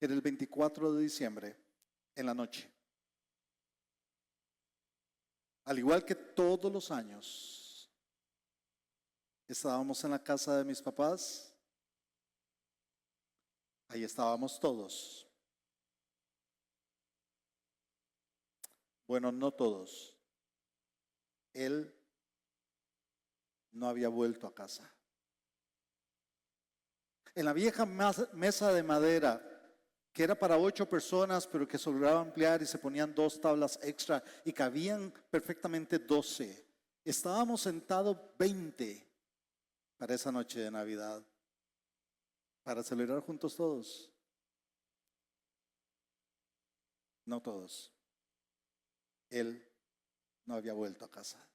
Era el 24 de diciembre, en la noche. Al igual que todos los años, estábamos en la casa de mis papás. Ahí estábamos todos. Bueno, no todos. Él no había vuelto a casa. En la vieja mesa de madera, que era para 8 personas, pero que se lograba ampliar y se ponían 2 tablas extra y cabían perfectamente 12. Estábamos sentados 20 para esa noche de Navidad, para celebrar juntos todos. No todos. Él no había vuelto a casa.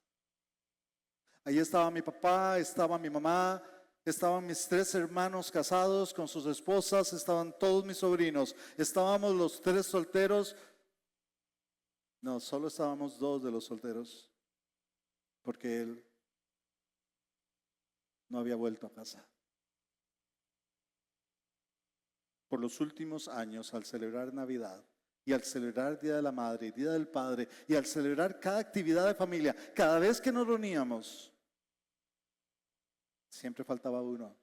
Ahí estaba mi papá, estaba mi mamá, estaban mis 3 hermanos casados con sus esposas, estaban todos mis sobrinos, estábamos los 3 solteros. No, solo estábamos 2 de los solteros, porque él no había vuelto a casa. Por los últimos años, al celebrar Navidad y al celebrar Día de la Madre y Día del Padre y al celebrar cada actividad de familia, cada vez que nos reuníamos, siempre faltaba uno,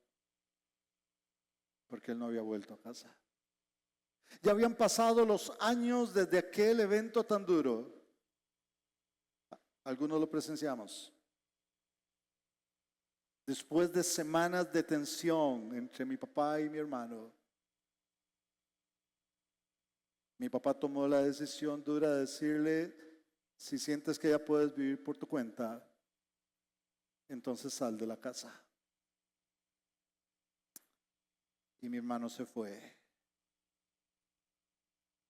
porque él no había vuelto a casa. Ya habían pasado los años desde aquel evento tan duro. Algunos lo presenciamos. Después de semanas de tensión entre mi papá y mi hermano, mi papá tomó la decisión dura de decirle: si sientes que ya puedes vivir por tu cuenta, entonces sal de la casa. Y mi hermano se fue,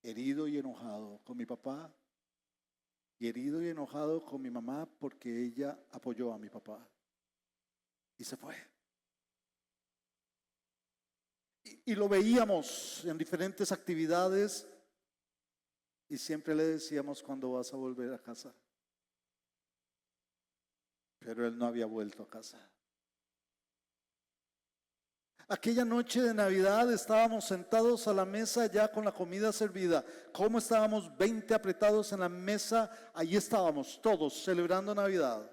herido y enojado con mi papá, y herido y enojado con mi mamá porque ella apoyó a mi papá. Y se fue. Y lo veíamos en diferentes actividades y siempre le decíamos: ¿cuándo vas a volver a casa? Pero él no había vuelto a casa. Aquella noche de Navidad estábamos sentados a la mesa ya con la comida servida. ¿Cómo estábamos 20 apretados en la mesa? Allí estábamos todos celebrando Navidad,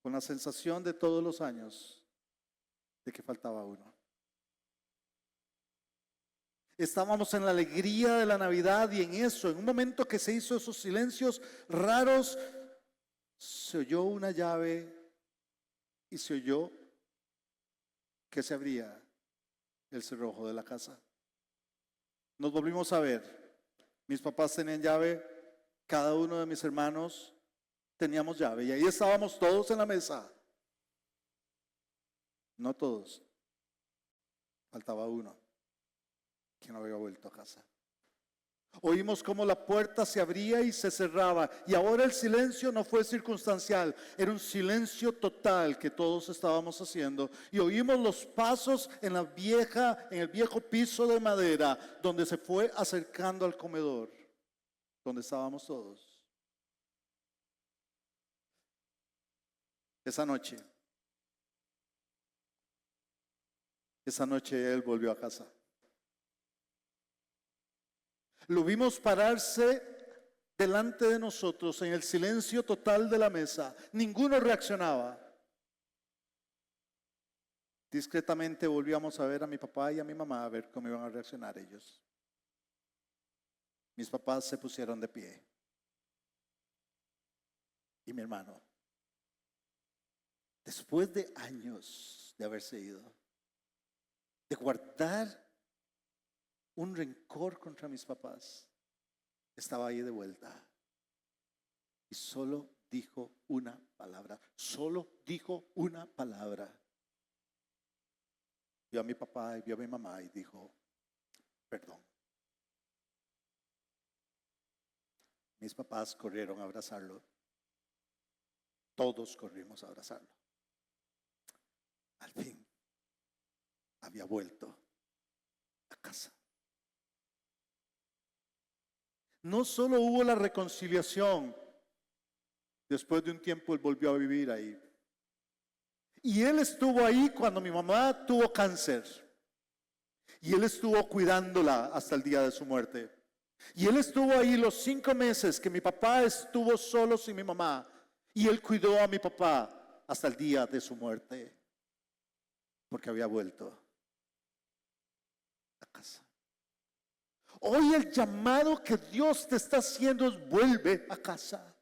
con la sensación de todos los años de que faltaba uno. Estábamos en la alegría de la Navidad y en eso, en un momento que se hizo esos silencios raros, se oyó una llave y se oyó que se abría el cerrojo de la casa. Nos volvimos a ver. Mis papás tenían llave, cada uno de mis hermanos teníamos llave y ahí estábamos todos en la mesa. No todos. Faltaba uno que no había vuelto a casa. Oímos cómo la puerta se abría y se cerraba, y ahora el silencio no fue circunstancial, era un silencio total que todos estábamos haciendo, y oímos los pasos en el viejo piso de madera, donde se fue acercando al comedor, donde estábamos todos. Esa noche él volvió a casa. Lo vimos pararse delante de nosotros en el silencio total de la mesa. Ninguno reaccionaba. Discretamente volvíamos a ver a mi papá y a mi mamá a ver cómo iban a reaccionar ellos. Mis papás se pusieron de pie. Y mi hermano, después de años de haberse ido, de guardar un rencor contra mis papás, estaba ahí de vuelta. Y solo dijo una palabra. Vio a mi papá y vio a mi mamá y dijo: perdón. Mis papás corrieron a abrazarlo. Todos corrimos a abrazarlo. Al fin, había vuelto a casa. No solo hubo la reconciliación, después de un tiempo él volvió a vivir ahí. Y él estuvo ahí cuando mi mamá tuvo cáncer. Y él estuvo cuidándola hasta el día de su muerte. Y él estuvo ahí los 5 meses que mi papá estuvo solo sin mi mamá. Y él cuidó a mi papá hasta el día de su muerte. Porque había vuelto a casa. Hoy el llamado que Dios te está haciendo es: vuelve a casa.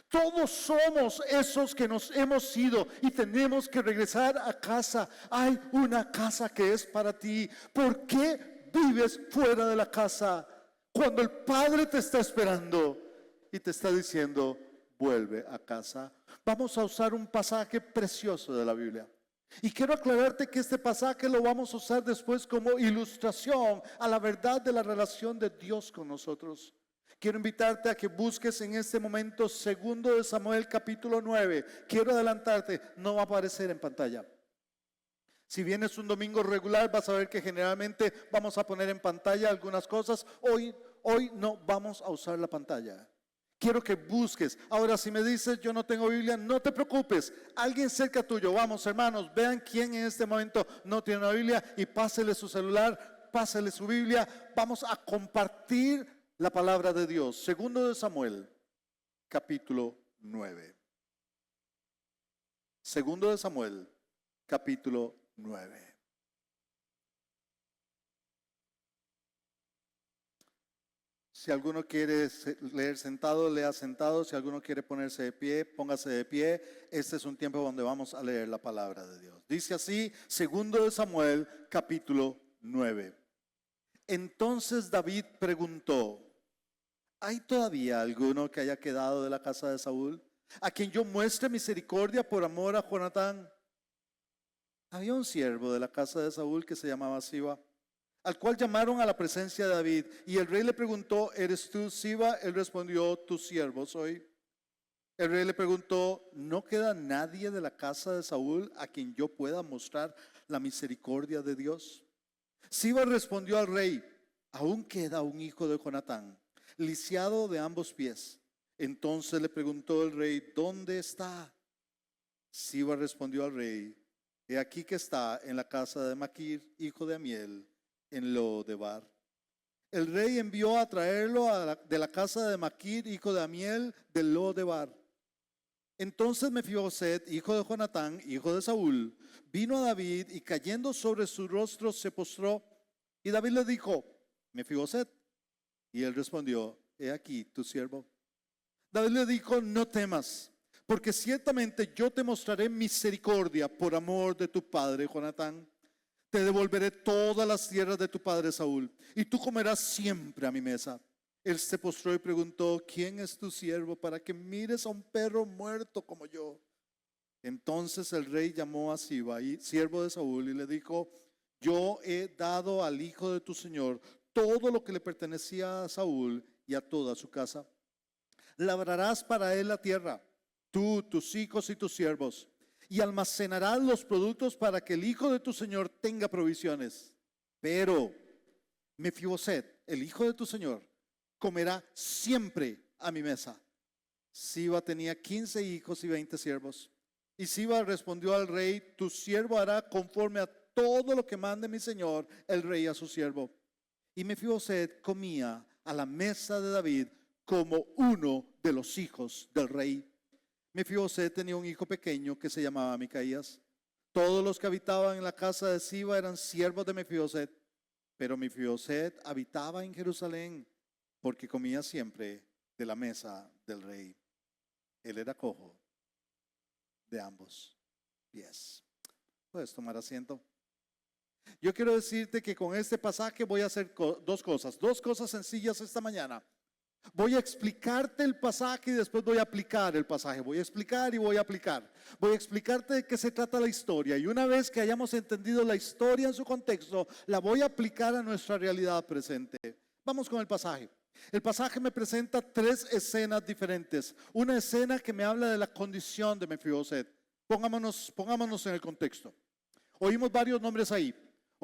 Todos somos esos que nos hemos ido y tenemos que regresar a casa. Hay una casa que es para ti. ¿Por qué vives fuera de la casa cuando el Padre te está esperando y te está diciendo: vuelve a casa? Vamos a usar un pasaje precioso de la Biblia. Y quiero aclararte que este pasaje lo vamos a usar después como ilustración a la verdad de la relación de Dios con nosotros. Quiero invitarte a que busques en este momento 2 Samuel capítulo 9. Quiero adelantarte, no va a aparecer en pantalla. Si vienes un domingo regular, vas a ver que generalmente vamos a poner en pantalla algunas cosas. Hoy no vamos a usar la pantalla. Quiero que busques. Ahora, si me dices: yo no tengo Biblia, no te preocupes. Alguien cerca tuyo, vamos hermanos, vean quién en este momento no tiene una Biblia y pásele su celular, pásele su Biblia. Vamos a compartir la palabra de Dios. 2 Samuel, capítulo 9. 2 Samuel, capítulo 9. Si alguno quiere leer sentado, lea sentado. Si alguno quiere ponerse de pie, póngase de pie. Este es un tiempo donde vamos a leer la palabra de Dios. Dice así, 2 Samuel, capítulo 9. Entonces David preguntó: ¿hay todavía alguno que haya quedado de la casa de Saúl, a quien yo muestre misericordia por amor a Jonatán? Había un siervo de la casa de Saúl que se llamaba Siba, al cual llamaron a la presencia de David. Y el rey le preguntó: ¿eres tú Siba? Él respondió: tu siervo soy. El rey le preguntó: ¿no queda nadie de la casa de Saúl a quien yo pueda mostrar la misericordia de Dios? Siba respondió al rey: aún queda un hijo de Jonatán, lisiado de ambos pies. Entonces le preguntó el rey: ¿dónde está? Siba respondió al rey: he aquí que está en la casa de Maquir, hijo de Amiel, en Lo-debar. El rey envió a traerlo de la casa de Maquir, hijo de Amiel, de Lo-debar. Entonces Mefiboset, hijo de Jonatán, hijo de Saúl, vino a David y cayendo sobre su rostro se postró. Y David le dijo: Mefiboset. Y él respondió: he aquí tu siervo. David le dijo: no temas, porque ciertamente yo te mostraré misericordia por amor de tu padre Jonatán. Te devolveré todas las tierras de tu padre Saúl, y tú comerás siempre a mi mesa. Él se postró y preguntó: ¿quién es tu siervo para que mires a un perro muerto como yo? Entonces el rey llamó a Siba, siervo de Saúl, y le dijo: yo he dado al hijo de tu señor todo lo que le pertenecía a Saúl y a toda su casa. Labrarás para él la tierra, tú, tus hijos y tus siervos, y almacenarás los productos para que el hijo de tu señor tenga provisiones. Pero Mefiboset, el hijo de tu señor, comerá siempre a mi mesa. Siba tenía 15 hijos y 20 siervos. Y Siba respondió al rey: tu siervo hará conforme a todo lo que mande mi señor el rey a su siervo. Y Mefiboset comía a la mesa de David como uno de los hijos del rey. Mefiboset tenía un hijo pequeño que se llamaba Micaías. Todos los que habitaban en la casa de Siba eran siervos de Mefiboset, pero Mefiboset habitaba en Jerusalén porque comía siempre de la mesa del rey. Él era cojo de ambos pies. Puedes tomar asiento. Yo quiero decirte que con este pasaje voy a hacer dos cosas sencillas esta mañana. Voy a explicarte el pasaje y después voy a aplicar el pasaje. Voy a explicar y voy a aplicar. Voy a explicarte de qué se trata la historia. Y una vez que hayamos entendido la historia en su contexto, la voy a aplicar a nuestra realidad presente. Vamos con el pasaje. El pasaje me presenta 3 escenas diferentes. Una escena que me habla de la condición de Mefiboset. Pongámonos en el contexto. Oímos varios nombres ahí.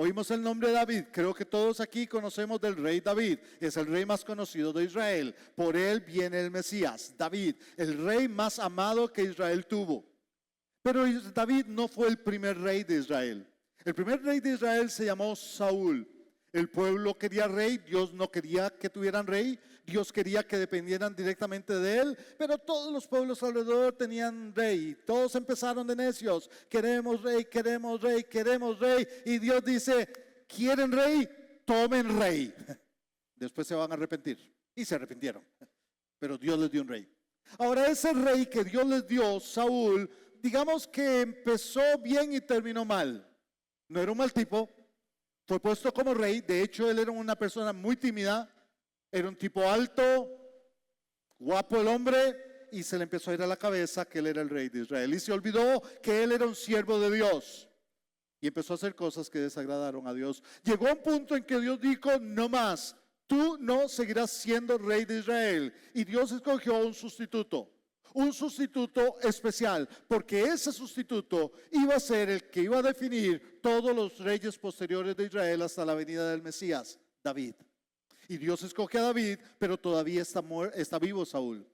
Oímos el nombre de David. Creo que todos aquí conocemos del rey David. Es el rey más conocido de Israel. Por él viene el Mesías, David, el rey más amado que Israel tuvo. Pero David no fue el primer rey de Israel. El primer rey de Israel se llamó Saúl. El pueblo quería rey, Dios no quería que tuvieran rey, Dios quería que dependieran directamente de él, pero todos los pueblos alrededor tenían rey. Todos empezaron de necios, queremos rey, queremos rey, queremos rey. Y Dios dice, ¿quieren rey? Tomen rey. Después se van a arrepentir. Y se arrepintieron. Pero Dios les dio un rey. Ahora ese rey que Dios les dio, Saúl, digamos que empezó bien y terminó mal. No era un mal tipo, fue puesto como rey. De hecho, él era una persona muy tímida, era un tipo alto, guapo el hombre, y se le empezó a ir a la cabeza que él era el rey de Israel. Y se olvidó que él era un siervo de Dios. Y empezó a hacer cosas que desagradaron a Dios. Llegó a un punto en que Dios dijo, no más, tú no seguirás siendo rey de Israel. Y Dios escogió un sustituto especial, porque ese sustituto iba a ser el que iba a definir todos los reyes posteriores de Israel hasta la venida del Mesías, David. Y Dios escoge a David, pero todavía está vivo Saúl.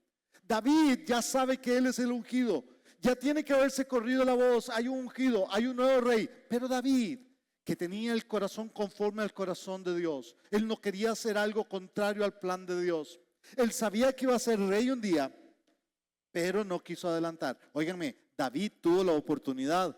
David ya sabe que él es el ungido, ya tiene que haberse corrido la voz, hay un ungido, hay un nuevo rey, pero David, que tenía el corazón conforme al corazón de Dios, él no quería hacer algo contrario al plan de Dios. Él sabía que iba a ser rey un día, pero no quiso adelantar. Óiganme, David tuvo la oportunidad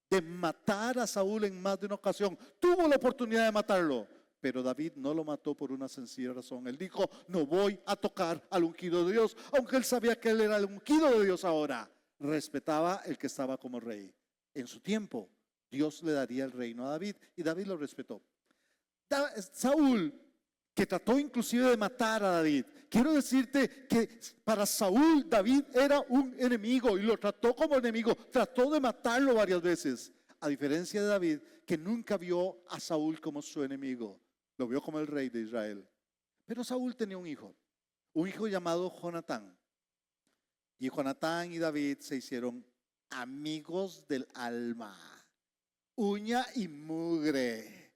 de matar a Saúl en más de una ocasión. Tuvo la oportunidad de matarlo, pero David no lo mató por una sencilla razón. Él dijo, no voy a tocar al ungido de Dios, aunque él sabía que él era el ungido de Dios ahora. Respetaba el que estaba como rey. En su tiempo, Dios le daría el reino a David y David lo respetó. Saúl, que trató inclusive de matar a David. Quiero decirte que para Saúl, David era un enemigo y lo trató como enemigo. Trató de matarlo varias veces. A diferencia de David, que nunca vio a Saúl como su enemigo. Lo vio como el rey de Israel. Pero Saúl tenía un hijo llamado Jonatán. Y Jonatán y David se hicieron amigos del alma. Uña y mugre.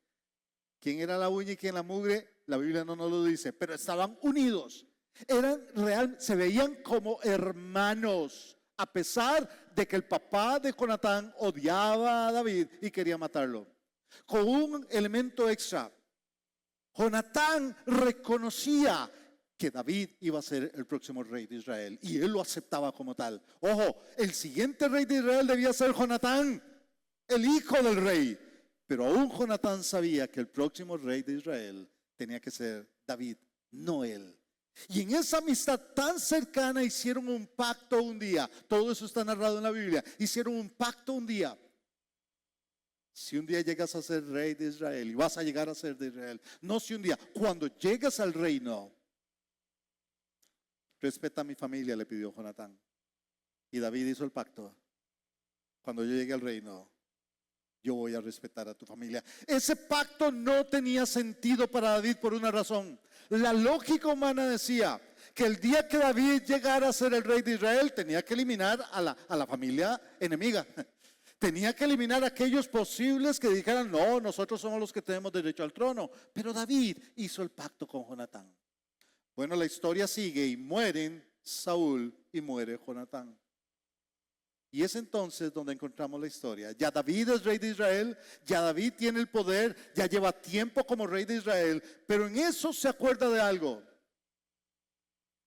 ¿Quién era la uña y quién la mugre? La Biblia no nos lo dice, pero estaban unidos. Se veían como hermanos, a pesar de que el papá de Jonatán odiaba a David y quería matarlo. Con un elemento extra, Jonatán reconocía que David iba a ser el próximo rey de Israel y él lo aceptaba como tal. Ojo, el siguiente rey de Israel debía ser Jonatán, el hijo del rey. Pero aún Jonatán sabía que el próximo rey de Israel tenía que ser David, no él. Y en esa amistad tan cercana hicieron un pacto un día. Todo eso está narrado en la Biblia. Hicieron un pacto un día. Si un día llegas a ser rey de Israel y vas a llegar a ser de Israel, no si un día, cuando llegas al reino, respeta a mi familia, le pidió Jonatán. Y David hizo el pacto. Cuando yo llegue al reino, yo voy a respetar a tu familia. Ese pacto no tenía sentido para David por una razón. La lógica humana decía que el día que David llegara a ser el rey de Israel, tenía que eliminar a la familia enemiga. Tenía que eliminar a aquellos posibles que dijeran, no, nosotros somos los que tenemos derecho al trono. Pero David hizo el pacto con Jonatán. Bueno, la historia sigue y mueren Saúl y muere Jonatán. Y es entonces donde encontramos la historia. Ya David es rey de Israel, ya David tiene el poder, ya lleva tiempo como rey de Israel, pero en eso se acuerda de algo.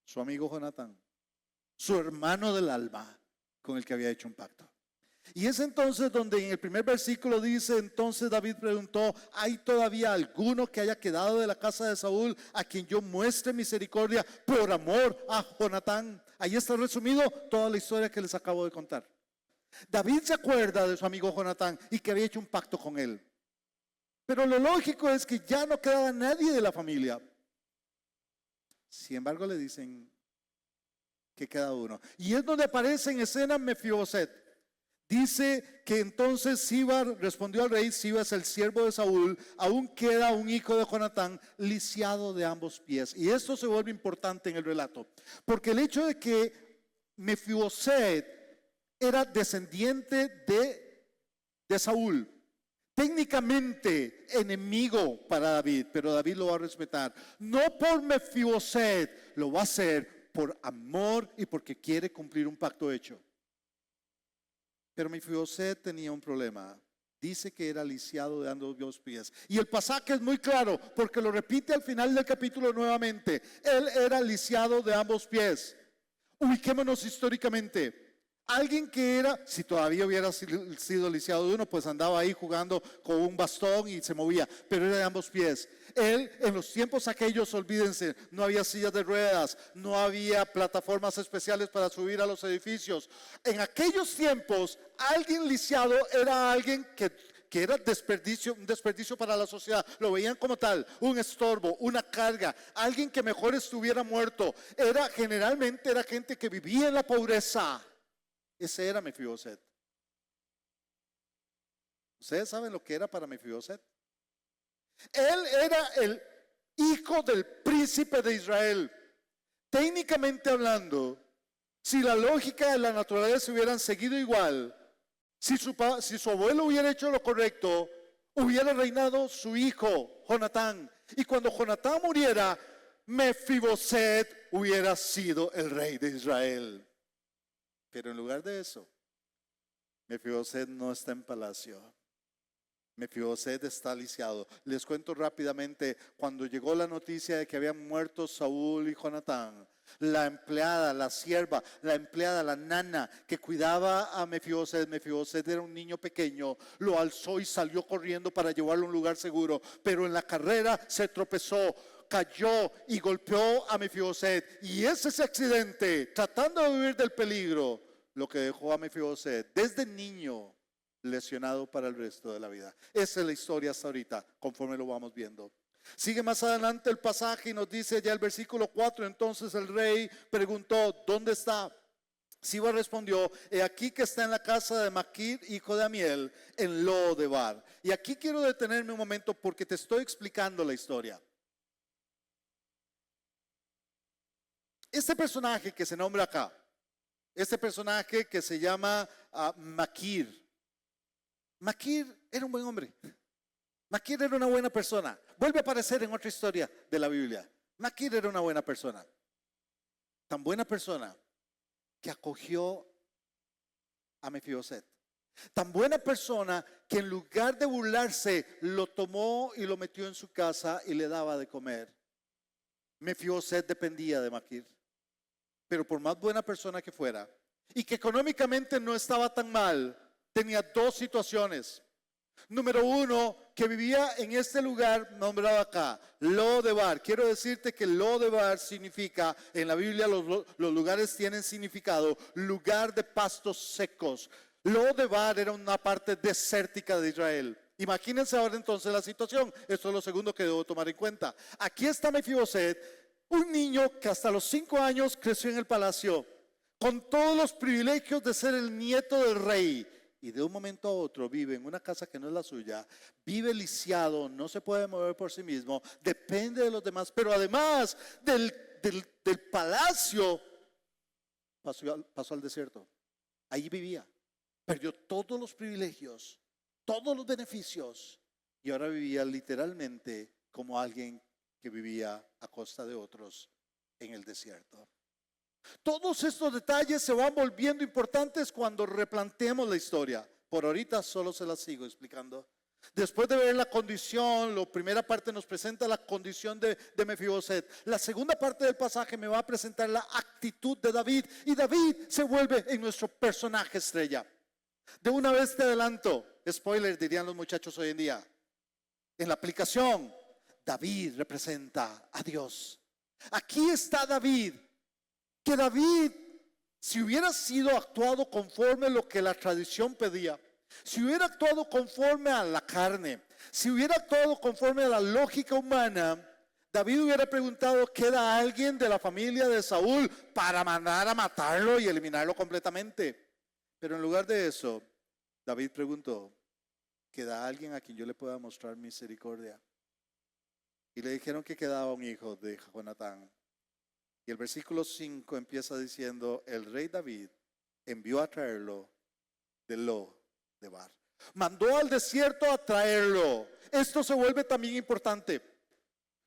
Su amigo Jonatán, su hermano del alma, con el que había hecho un pacto. Y es entonces donde en el primer versículo dice, entonces David preguntó, ¿hay todavía alguno que haya quedado de la casa de Saúl a quien yo muestre misericordia por amor a Jonatán? Ahí está resumido toda la historia que les acabo de contar. David se acuerda de su amigo Jonatán y que había hecho un pacto con él. Pero lo lógico es que ya no quedaba nadie de la familia. Sin embargo, le dicen que queda uno. Y es donde aparece en escena Mefiboset. Dice que entonces Siba respondió al rey, Siba es el siervo de Saúl, aún queda un hijo de Jonatán lisiado de ambos pies. Y esto se vuelve importante en el relato, porque el hecho de que Mefiboset era descendiente de Saúl, técnicamente enemigo para David, pero David lo va a respetar. No por Mefiboset, lo va a hacer por amor y porque quiere cumplir un pacto hecho. Pero Mefiboset tenía un problema. dice que era lisiado de ambos pies. Y el pasaje es muy claro porque lo repite al final del capítulo nuevamente. Él era lisiado de ambos pies. Ubiquémonos históricamente. Alguien que era, si todavía hubiera sido lisiado de uno, pues andaba ahí jugando con un bastón y se movía, pero era de ambos pies. Él, en los tiempos aquellos, olvídense, no había sillas de ruedas, no había plataformas especiales para subir a los edificios. En aquellos tiempos, alguien lisiado era alguien que era un desperdicio para la sociedad. Lo veían como tal, un estorbo, una carga, alguien que mejor estuviera muerto. Generalmente era gente que vivía en la pobreza. Ese era Mefiboset. ¿Ustedes saben lo que era para Mefiboset? Él era el hijo del príncipe de Israel. Técnicamente hablando, si la lógica de la naturaleza hubieran seguido igual, si su abuelo hubiera hecho lo correcto, hubiera reinado su hijo, Jonatán. Y cuando Jonatán muriera, Mefiboset hubiera sido el rey de Israel. Pero en lugar de eso, Mefiboset no está en palacio. Mefiboset está lisiado. Les cuento rápidamente, cuando llegó la noticia de que habían muerto Saúl y Jonatán, la empleada, la sierva, la empleada, la nana que cuidaba a Mefiboset era un niño pequeño, lo alzó y salió corriendo para llevarlo a un lugar seguro, pero en la carrera se tropezó, cayó y golpeó a Mefiboset, y ese accidente, tratando de huir del peligro, lo que dejó a Mefiboset desde niño lesionado para el resto de la vida. Esa es la historia hasta ahorita, conforme lo vamos viendo. Sigue más adelante el pasaje y nos dice ya el versículo 4, entonces el rey preguntó, ¿dónde está? Siba respondió, he aquí que está en la casa de Maquir, hijo de Amiel, en Lo-debar. Y aquí quiero detenerme un momento porque te estoy explicando la historia. Este personaje que se nombra acá, este personaje que se llama Maquir era un buen hombre. Maquir era una buena persona. Vuelve a aparecer en otra historia de la Biblia. Maquir era una buena persona. Tan buena persona que acogió a Mefiboset. Tan buena persona que en lugar de burlarse, lo tomó y lo metió en su casa y le daba de comer. Mefiboset dependía de Maquir. Pero por más buena persona que fuera, y que económicamente no estaba tan mal, tenía dos situaciones. Número uno, que vivía en este lugar nombrado acá, Lo-debar. Quiero decirte que Lo-debar significa, en la Biblia los lugares tienen significado, lugar de pastos secos. Lo-debar era una parte desértica de Israel. Imagínense ahora entonces la situación. Esto es lo segundo que debo tomar en cuenta. Aquí está Mefiboset, un niño que hasta los 5 años creció en el palacio, con todos los privilegios de ser el nieto del rey. Y de un momento a otro vive en una casa que no es la suya, vive lisiado, no se puede mover por sí mismo, depende de los demás, pero además del palacio pasó al desierto. Ahí vivía, perdió todos los privilegios, todos los beneficios, y ahora vivía literalmente como alguien que vivía a costa de otros en el desierto. Todos estos detalles se van volviendo importantes cuando replanteemos la historia. Por ahorita solo se las sigo explicando. Después de ver la condición, la primera parte nos presenta la condición de Mefiboset. La segunda parte del pasaje me va a presentar la actitud de David. Y David se vuelve en nuestro personaje estrella. De una vez te adelanto, spoiler dirían los muchachos hoy en día. En la aplicación, David representa a Dios. Aquí está David. Que David, si hubiera sido actuado conforme a lo que la tradición pedía, si hubiera actuado conforme a la carne, si hubiera actuado conforme a la lógica humana, David hubiera preguntado, ¿queda alguien de la familia de Saúl para mandar a matarlo y eliminarlo completamente? Pero en lugar de eso, David preguntó, ¿queda alguien a quien yo le pueda mostrar misericordia? Y le dijeron que quedaba un hijo de Jonatán. Y el versículo 5 empieza diciendo, el rey David envió a traerlo de Lo-debar. Mandó al desierto a traerlo. Esto se vuelve también importante.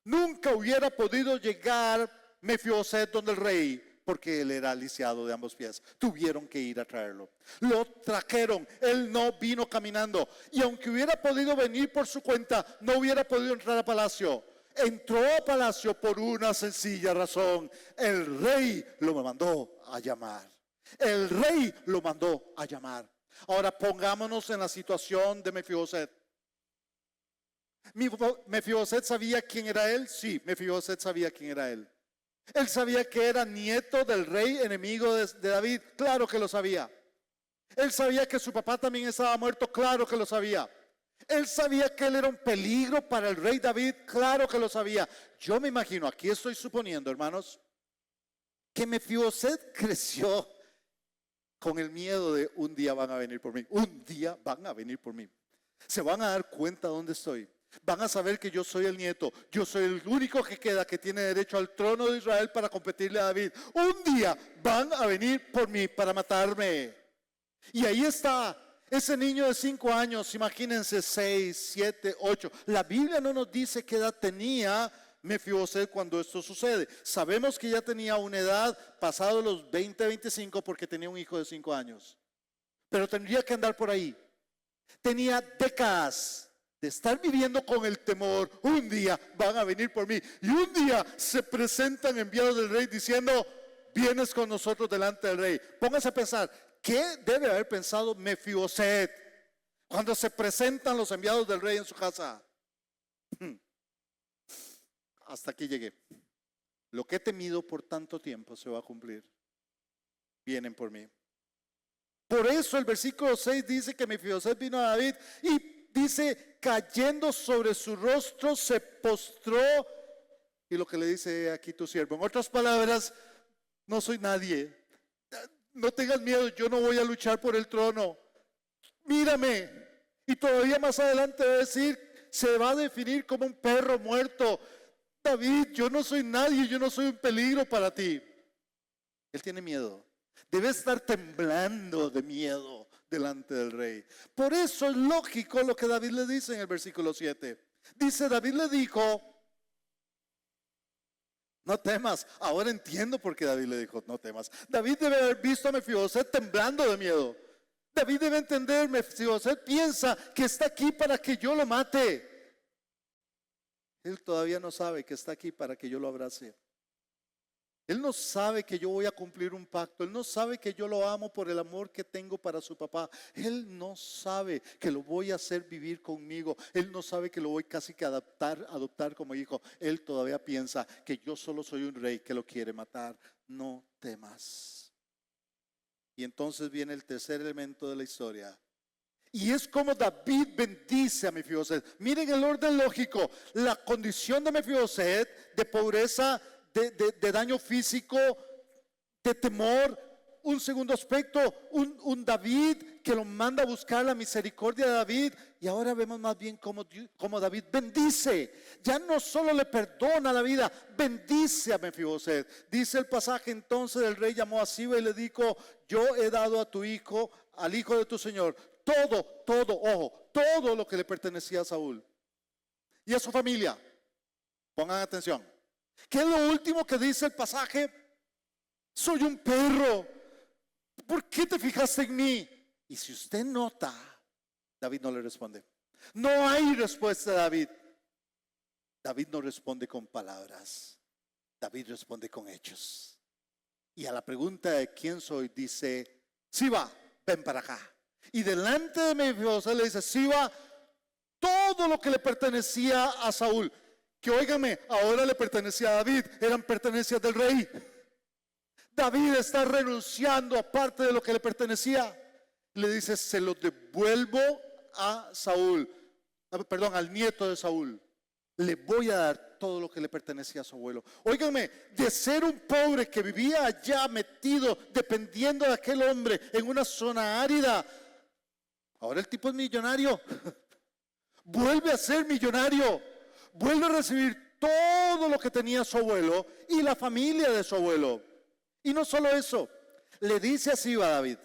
Nunca hubiera podido llegar Mefiboset donde el rey porque él era lisiado de ambos pies. Tuvieron que ir a traerlo. Lo trajeron, él no vino caminando. Y aunque hubiera podido venir por su cuenta, no hubiera podido entrar a palacio. Entró a palacio por una sencilla razón: el rey lo mandó a llamar. El rey lo mandó a llamar. Ahora pongámonos en la situación de Mefiboset. ¿Mefiboset sabía quién era él? Sí, Mefiboset sabía quién era él. Él sabía que era nieto del rey enemigo de David. Claro que lo sabía. Él sabía que su papá también estaba muerto. Claro que lo sabía. Él sabía que él era un peligro para el rey David. Claro que lo sabía. Yo me imagino, aquí estoy suponiendo, hermanos, que Mefiboset creció con el miedo de: un día van a venir por mí. Un día van a venir por mí. Se van a dar cuenta dónde estoy. Van a saber que yo soy el nieto. Yo soy el único que queda que tiene derecho al trono de Israel para competirle a David. Un día van a venir por mí para matarme. Y ahí está ese niño de 5 años. Imagínense, 6, 7, 8. La Biblia no nos dice qué edad tenía Mefiboset cuando esto sucede. Sabemos que ya tenía una edad pasado los 20, 25, porque tenía un hijo de 5 años. Pero tendría que andar por ahí. Tenía décadas de estar viviendo con el temor: un día van a venir por mí. Y un día se presentan enviados del rey diciendo: vienes con nosotros delante del rey. Póngase a pensar, ¿qué debe haber pensado Mefiboset cuando se presentan los enviados del rey en su casa? Hasta aquí llegué. Lo que he temido por tanto tiempo se va a cumplir. Vienen por mí. Por eso el versículo 6 dice que Mefiboset vino a David y dice: cayendo sobre su rostro se postró. Y lo que le dice: aquí tu siervo. En otras palabras: no soy nadie. No tengas miedo, yo no voy a luchar por el trono. Mírame. Y todavía más adelante va a decir: se va a definir como un perro muerto. David, yo no soy nadie, yo no soy un peligro para ti. Él tiene miedo. Debe estar temblando de miedo delante del rey. Por eso es lógico lo que David le dice en el versículo 7. Dice: David le dijo: no temas. Ahora entiendo por qué David le dijo: no temas. David debe haber visto a Mefiboset temblando de miedo. David debe entender: Mefiboset piensa que está aquí para que yo lo mate. Él todavía no sabe que está aquí para que yo lo abrace. Él no sabe que yo voy a cumplir un pacto. Él no sabe que yo lo amo por el amor que tengo para su papá. Él no sabe que lo voy a hacer vivir conmigo. Él no sabe que lo voy casi que adoptar como hijo. Él todavía piensa que yo solo soy un rey que lo quiere matar. No temas. Y entonces viene el tercer elemento de la historia. Y es como David bendice a Mefiboset. Miren el orden lógico. La condición de Mefiboset, de pobreza, de daño físico, de temor. Un segundo aspecto, un David que lo manda a buscar la misericordia de David. Y ahora vemos más bien cómo David bendice. Ya no solo le perdona la vida, bendice a Mefiboset. Dice el pasaje: entonces el rey llamó a Siba y le dijo: yo he dado a tu hijo, al hijo de tu señor, todo lo que le pertenecía a Saúl y a su familia. Pongan atención. ¿Qué es lo último que dice el pasaje? Soy un perro. ¿Por qué te fijaste en mí? Y si usted nota, David no le responde. No hay respuesta de David. David no responde con palabras. David responde con hechos. Y a la pregunta de quién soy, dice: Siba, ven para acá. Y delante de Mefiboset le dice: Siba, todo lo que le pertenecía a Saúl, que óigame, ahora le pertenecía a David, eran pertenencias del rey. David está renunciando a parte de lo que le pertenecía. Le dice: se lo devuelvo a Saúl, perdón, al nieto de Saúl. Le voy a dar todo lo que le pertenecía a su abuelo. Óigame, de ser un pobre que vivía allá metido, dependiendo de aquel hombre en una zona árida, ahora el tipo es millonario. Vuelve a ser millonario. Vuelve a recibir todo lo que tenía su abuelo y la familia de su abuelo. Y no solo eso, le dice así a David: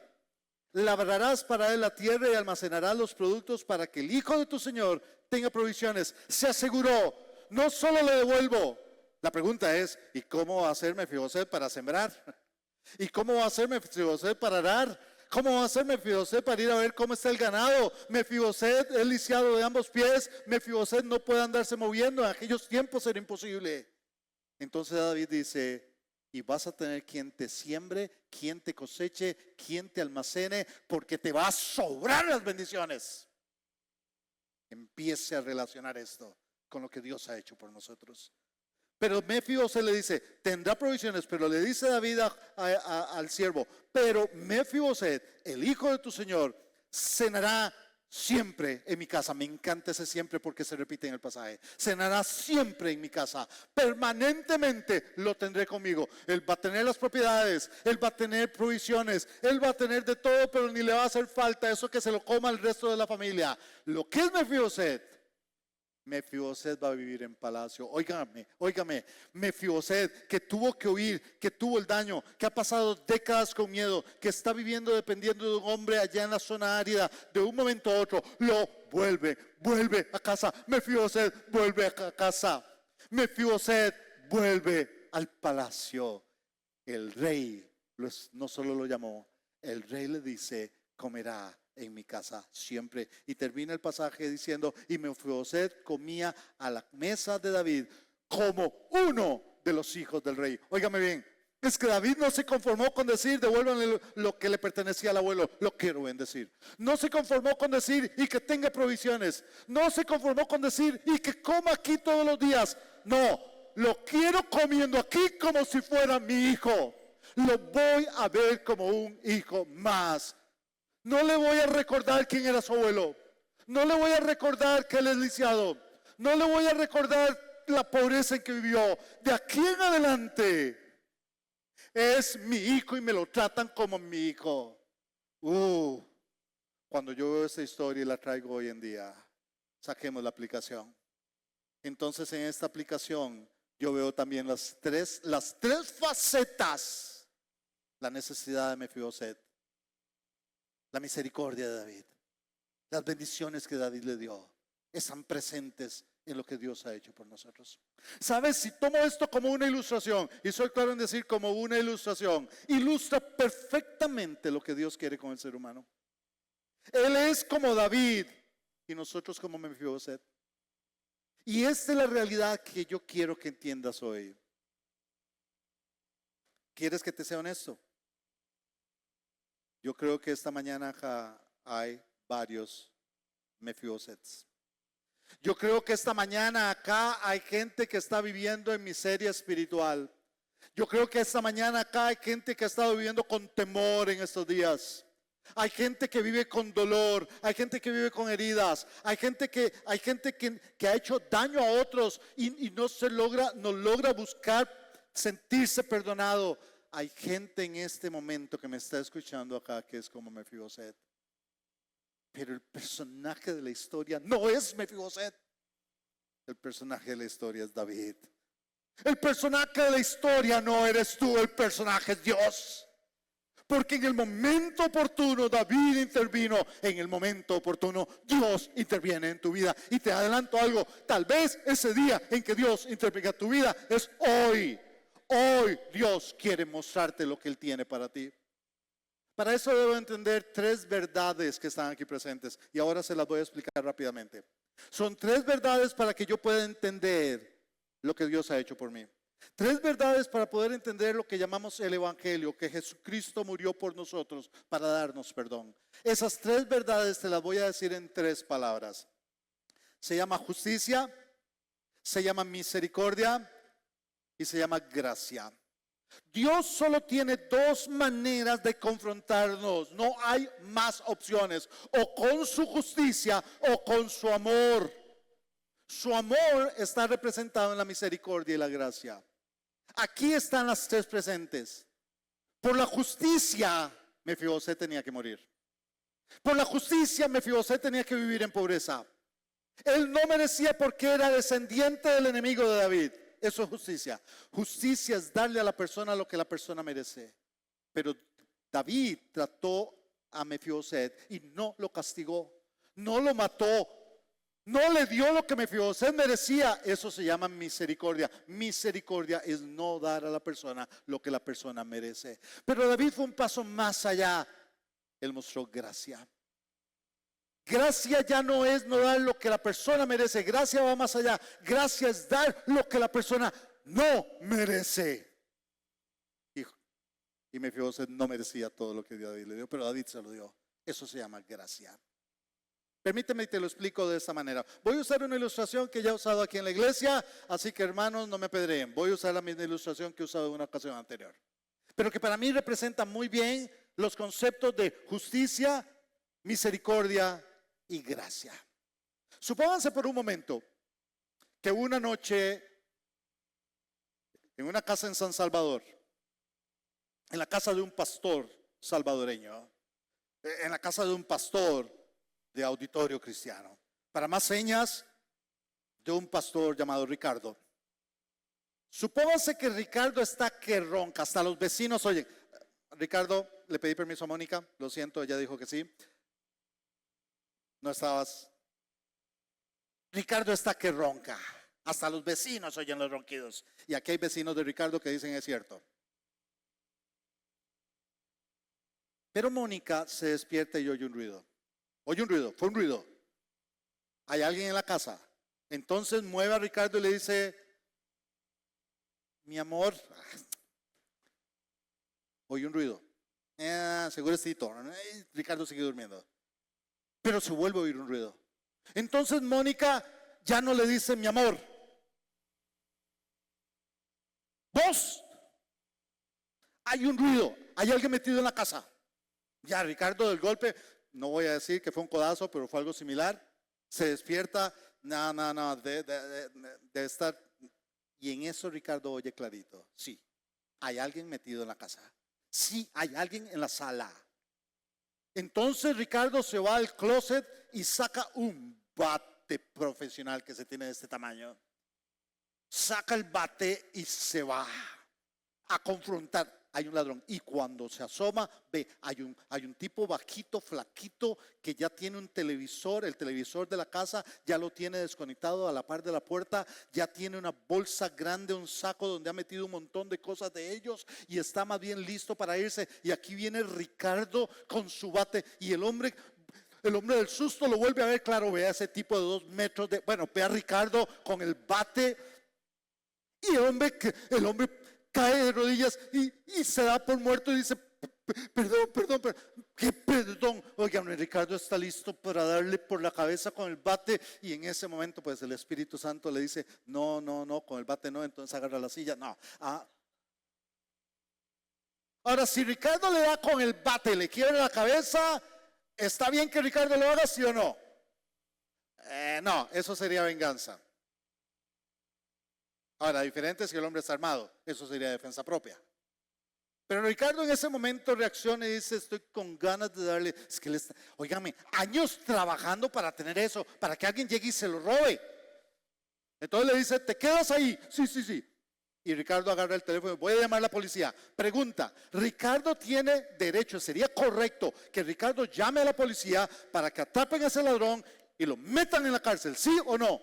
labrarás para él la tierra y almacenarás los productos para que el hijo de tu señor tenga provisiones. Se aseguró: no solo le devuelvo. La pregunta es: ¿y cómo va a hacer Mefiboset para sembrar? ¿Y cómo va a ser Mefiboset para arar? ¿Cómo va a ser Mefiboset para ir a ver cómo está el ganado? Mefiboset es lisiado de ambos pies. Mefiboset no puede andarse moviendo. En aquellos tiempos era imposible. Entonces David dice, y vas a tener quien te siembre, quien te coseche, quien te almacene, porque te va a sobrar las bendiciones. Empiece a relacionar esto con lo que Dios ha hecho por nosotros. Pero Mefiboset le dice, tendrá provisiones, pero le dice David al siervo, pero Mefiboset, el hijo de tu señor, cenará siempre en mi casa. Me encanta ese siempre porque se repite en el pasaje. Cenará siempre en mi casa, permanentemente lo tendré conmigo. Él va a tener las propiedades, él va a tener provisiones, él va a tener de todo, pero ni le va a hacer falta eso que se lo coma el resto de la familia. Lo que es Mefiboset, Mefiboset va a vivir en palacio. Óigame, Mefiboset que tuvo que huir, que tuvo el daño, que ha pasado décadas con miedo, que está viviendo dependiendo de un hombre allá en la zona árida, de un momento a otro, vuelve a casa. Mefiboset vuelve a casa. Mefiboset vuelve al palacio. El rey no solo lo llamó, el rey le dice, comerá en mi casa siempre. Y termina el pasaje diciendo, y Mefiboset comía a la mesa de David como uno de los hijos del rey. Óigame bien, es que David no se conformó con decir, devuélvanle lo que le pertenecía al abuelo, lo quiero bendecir. No se conformó con decir, y que tenga provisiones. No se conformó con decir, y que coma aquí todos los días. No, lo quiero comiendo aquí como si fuera mi hijo. Lo voy a ver como un hijo más. No le voy a recordar quién era su abuelo. No le voy a recordar que él es lisiado. No le voy a recordar la pobreza en que vivió. De aquí en adelante es mi hijo y me lo tratan como mi hijo. Cuando yo veo esta historia y la traigo hoy en día, saquemos la aplicación. Entonces en esta aplicación yo veo también las tres facetas. La necesidad de Mefiboset, la misericordia de David, las bendiciones que David le dio, están presentes en lo que Dios ha hecho por nosotros. ¿Sabes? Si tomo esto como una ilustración, y soy claro en decir como una ilustración, ilustra perfectamente lo que Dios quiere con el ser humano. Él es como David y nosotros como Mefiboset. Y esta es la realidad que yo quiero que entiendas hoy. ¿Quieres que te sea honesto? Yo creo que esta mañana acá hay varios Mefibosets. Yo creo que esta mañana acá hay gente que está viviendo en miseria espiritual. Yo creo que esta mañana acá hay gente que ha estado viviendo con temor en estos días. Hay gente que vive con dolor, hay gente que vive con heridas, hay gente que ha hecho daño a otros y no logra buscar sentirse perdonado. Hay gente en este momento que me está escuchando acá que es como Mefiboset. Pero el personaje de la historia no es Mefiboset. El personaje de la historia es David. El personaje de la historia no eres tú, el personaje es Dios. Porque en el momento oportuno David intervino, en el momento oportuno Dios interviene en tu vida. Y te adelanto algo, tal vez ese día en que Dios intervenga en tu vida es hoy. Hoy Dios quiere mostrarte lo que Él tiene para ti. Para eso debo entender tres verdades que están aquí presentes. Y ahora se las voy a explicar rápidamente. Son tres verdades para que yo pueda entender lo que Dios ha hecho por mí. Tres verdades para poder entender lo que llamamos el Evangelio, que Jesucristo murió por nosotros para darnos perdón. Esas tres verdades te las voy a decir en tres palabras. Se llama justicia, se llama misericordia y se llama gracia. Dios solo tiene dos maneras de confrontarnos, no hay más opciones, o con su justicia o con su amor. Su amor está representado en la misericordia y la gracia. Aquí están las tres presentes. Por la justicia, Mefiboset tenía que morir. Por la justicia, Mefiboset tenía que vivir en pobreza. Él no merecía porque era descendiente del enemigo de David. Eso es justicia. Justicia es darle a la persona lo que la persona merece. Pero David trató a Mefiboset y no lo castigó, no lo mató, No le dio lo que Mefiboset merecía. Eso se llama misericordia. Misericordia es no dar a la persona lo que la persona merece. Pero David fue un paso más allá. Él mostró gracia. Gracia ya no es no dar lo que la persona merece. Gracia va más allá. Gracia es dar lo que la persona no merece. Y Mefiboset no merecía todo lo que David le dio, pero David se lo dio. Eso se llama gracia. Permíteme que te lo explico de esta manera. Voy a usar una ilustración que ya he usado aquí en la iglesia, así que hermanos no me apedreen. Voy a usar la misma ilustración que he usado en una ocasión anterior, pero que para mí representa muy bien los conceptos de justicia, misericordia y gracia. Supónganse por un momento que una noche en una casa en San Salvador, en la casa de un pastor salvadoreño, en la casa de un pastor de Auditorio Cristiano, para más señas, de un pastor llamado Ricardo. Supóngase que Ricardo está que ronca, hasta los vecinos oyen. Ricardo, le pedí permiso a Mónica, lo siento, ella dijo que sí. No estabas. Ricardo está que ronca, hasta los vecinos oyen los ronquidos. Y aquí hay vecinos de Ricardo que dicen es cierto. Pero Mónica se despierta y oye un ruido. Oye un ruido, fue un ruido. Hay alguien en la casa. Entonces mueve a Ricardo y le dice, mi amor, oye un ruido. Segurecito. Ricardo sigue durmiendo. Pero se vuelve a oír un ruido. Entonces Mónica ya no le dice, mi amor. Vos, hay un ruido, hay alguien metido en la casa. Ya Ricardo del golpe, no voy a decir que fue un codazo, pero fue algo similar. Se despierta, de estar. Y en eso Ricardo oye clarito, sí, hay alguien metido en la casa. Sí, hay alguien en la sala. Entonces Ricardo se va al closet y saca un bate profesional que se tiene de este tamaño. Saca el bate y se va a confrontar. Hay un ladrón y cuando se asoma ve, hay un tipo bajito, flaquito, que ya tiene un televisor, el televisor de la casa ya lo tiene desconectado a la par de la puerta, ya tiene una bolsa grande, un saco donde ha metido un montón de cosas de ellos y está más bien listo para irse. Y aquí viene Ricardo con su bate y el hombre del susto lo vuelve a ver, claro, ve a ese tipo de 2 metros ve a Ricardo con el bate y el hombre cae de rodillas y se da por muerto y dice, perdón, ¿qué perdón? Oigan, Ricardo está listo para darle por la cabeza con el bate y en ese momento pues el Espíritu Santo le dice, no, con el bate no, entonces agarra la silla, no. Ahora, si Ricardo le da con el bate y le quiebra la cabeza, ¿está bien que Ricardo lo haga, sí o no? No, eso sería venganza. Ahora, diferente si el hombre está armado, eso sería defensa propia. Pero Ricardo en ese momento reacciona y dice, estoy con ganas de darle, es que óigame, años trabajando para tener eso, para que alguien llegue y se lo robe. Entonces le dice, ¿te quedas ahí? Sí. Y Ricardo agarra el teléfono, voy a llamar a la policía. Pregunta, ¿Ricardo tiene derecho, sería correcto que Ricardo llame a la policía para que atrapen a ese ladrón y lo metan en la cárcel, sí o no?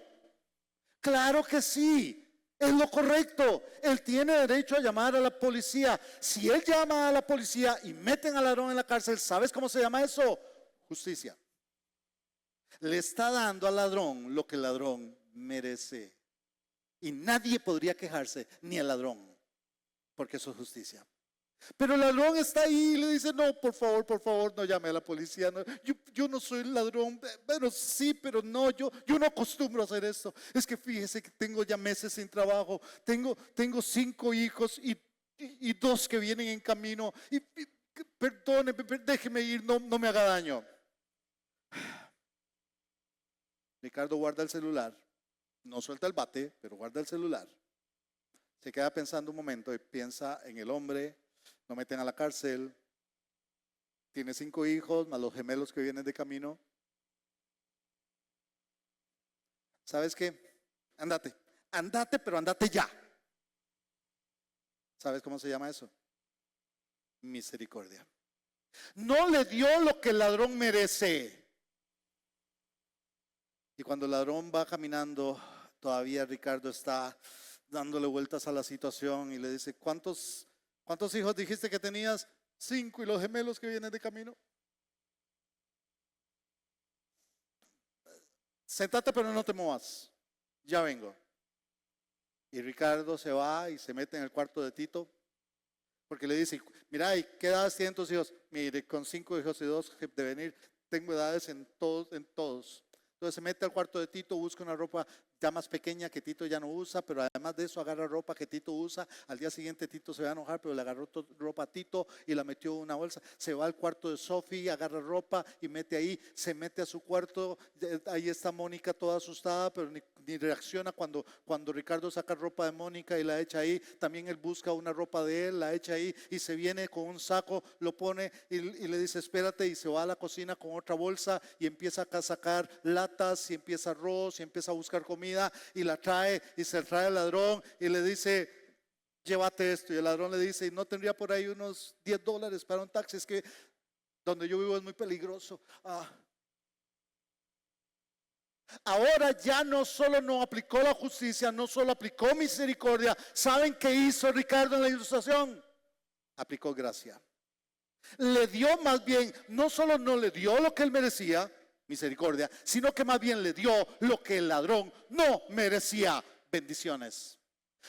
Claro que sí. Es lo correcto. Él tiene derecho a llamar a la policía. Si él llama a la policía y meten al ladrón en la cárcel, ¿sabes cómo se llama eso? Justicia. Le está dando al ladrón lo que el ladrón merece. Y nadie podría quejarse, ni el ladrón, porque eso es justicia. Pero el ladrón está ahí y le dice, no, por favor, no llame a la policía. No, yo no soy el ladrón. Bueno, sí, pero no, yo no acostumbro a hacer esto. Es que fíjese que tengo ya meses sin trabajo. Tengo 5 hijos y 2 que vienen en camino. Y perdone, déjeme ir, no me haga daño. Ricardo guarda el celular. No suelta el bate, pero guarda el celular. Se queda pensando un momento y piensa en el hombre. Lo meten a la cárcel, tiene 5 hijos, más los gemelos que vienen de camino. ¿Sabes qué? Andate, pero andate ya. ¿Sabes cómo se llama eso? Misericordia. No le dio lo que el ladrón merece. Y cuando el ladrón va caminando, todavía Ricardo está dándole vueltas a la situación y le dice, ¿cuántos hijos dijiste que tenías? 5, y los gemelos que vienen de camino. Sentate pero no te muevas, ya vengo. Y Ricardo se va y se mete en el cuarto de Tito, porque le dice, mira, ¿y qué edades tienen tus hijos? Mire, con 5 hijos y 2 de venir, tengo edades en todos. Entonces se mete al cuarto de Tito, busca una ropa ya más pequeña que Tito ya no usa, pero además de eso agarra ropa que Tito usa. Al día siguiente Tito se va a enojar, pero le agarró ropa a Tito y la metió en una bolsa. Se va al cuarto de Sophie, agarra ropa y mete ahí, se mete a su cuarto. Ahí está Mónica toda asustada, pero ni reacciona cuando Ricardo saca ropa de Mónica y la echa ahí. También él busca una ropa de él, la echa ahí y se viene con un saco, lo pone y le dice espérate, y se va a la cocina con otra bolsa y empieza a sacar latas y empieza arroz y empieza a buscar comida y la trae y se trae el ladrón y le dice llévate esto, y el ladrón le dice, no tendría por ahí unos $10 para un taxi, es que donde yo vivo es muy peligroso. Ahora ya no solo no aplicó la justicia, no solo aplicó misericordia. ¿Saben qué hizo Ricardo en la ilustración? Aplicó gracia. Le dio, más bien, no solo no le dio lo que él merecía, misericordia, sino que más bien le dio lo que el ladrón no merecía, bendiciones.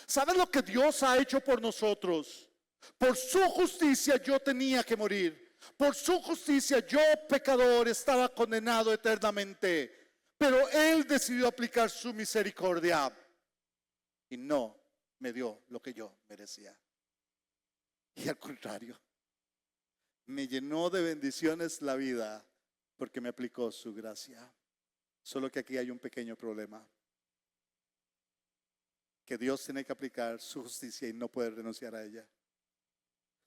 ¿Sabes lo que Dios ha hecho por nosotros? Por su justicia yo tenía que morir. Por su justicia yo, pecador, estaba condenado eternamente. Pero Él decidió aplicar su misericordia y no me dio lo que yo merecía. Y al contrario, me llenó de bendiciones la vida porque me aplicó su gracia. Solo que aquí hay un pequeño problema. Que Dios tiene que aplicar su justicia y no puede renunciar a ella.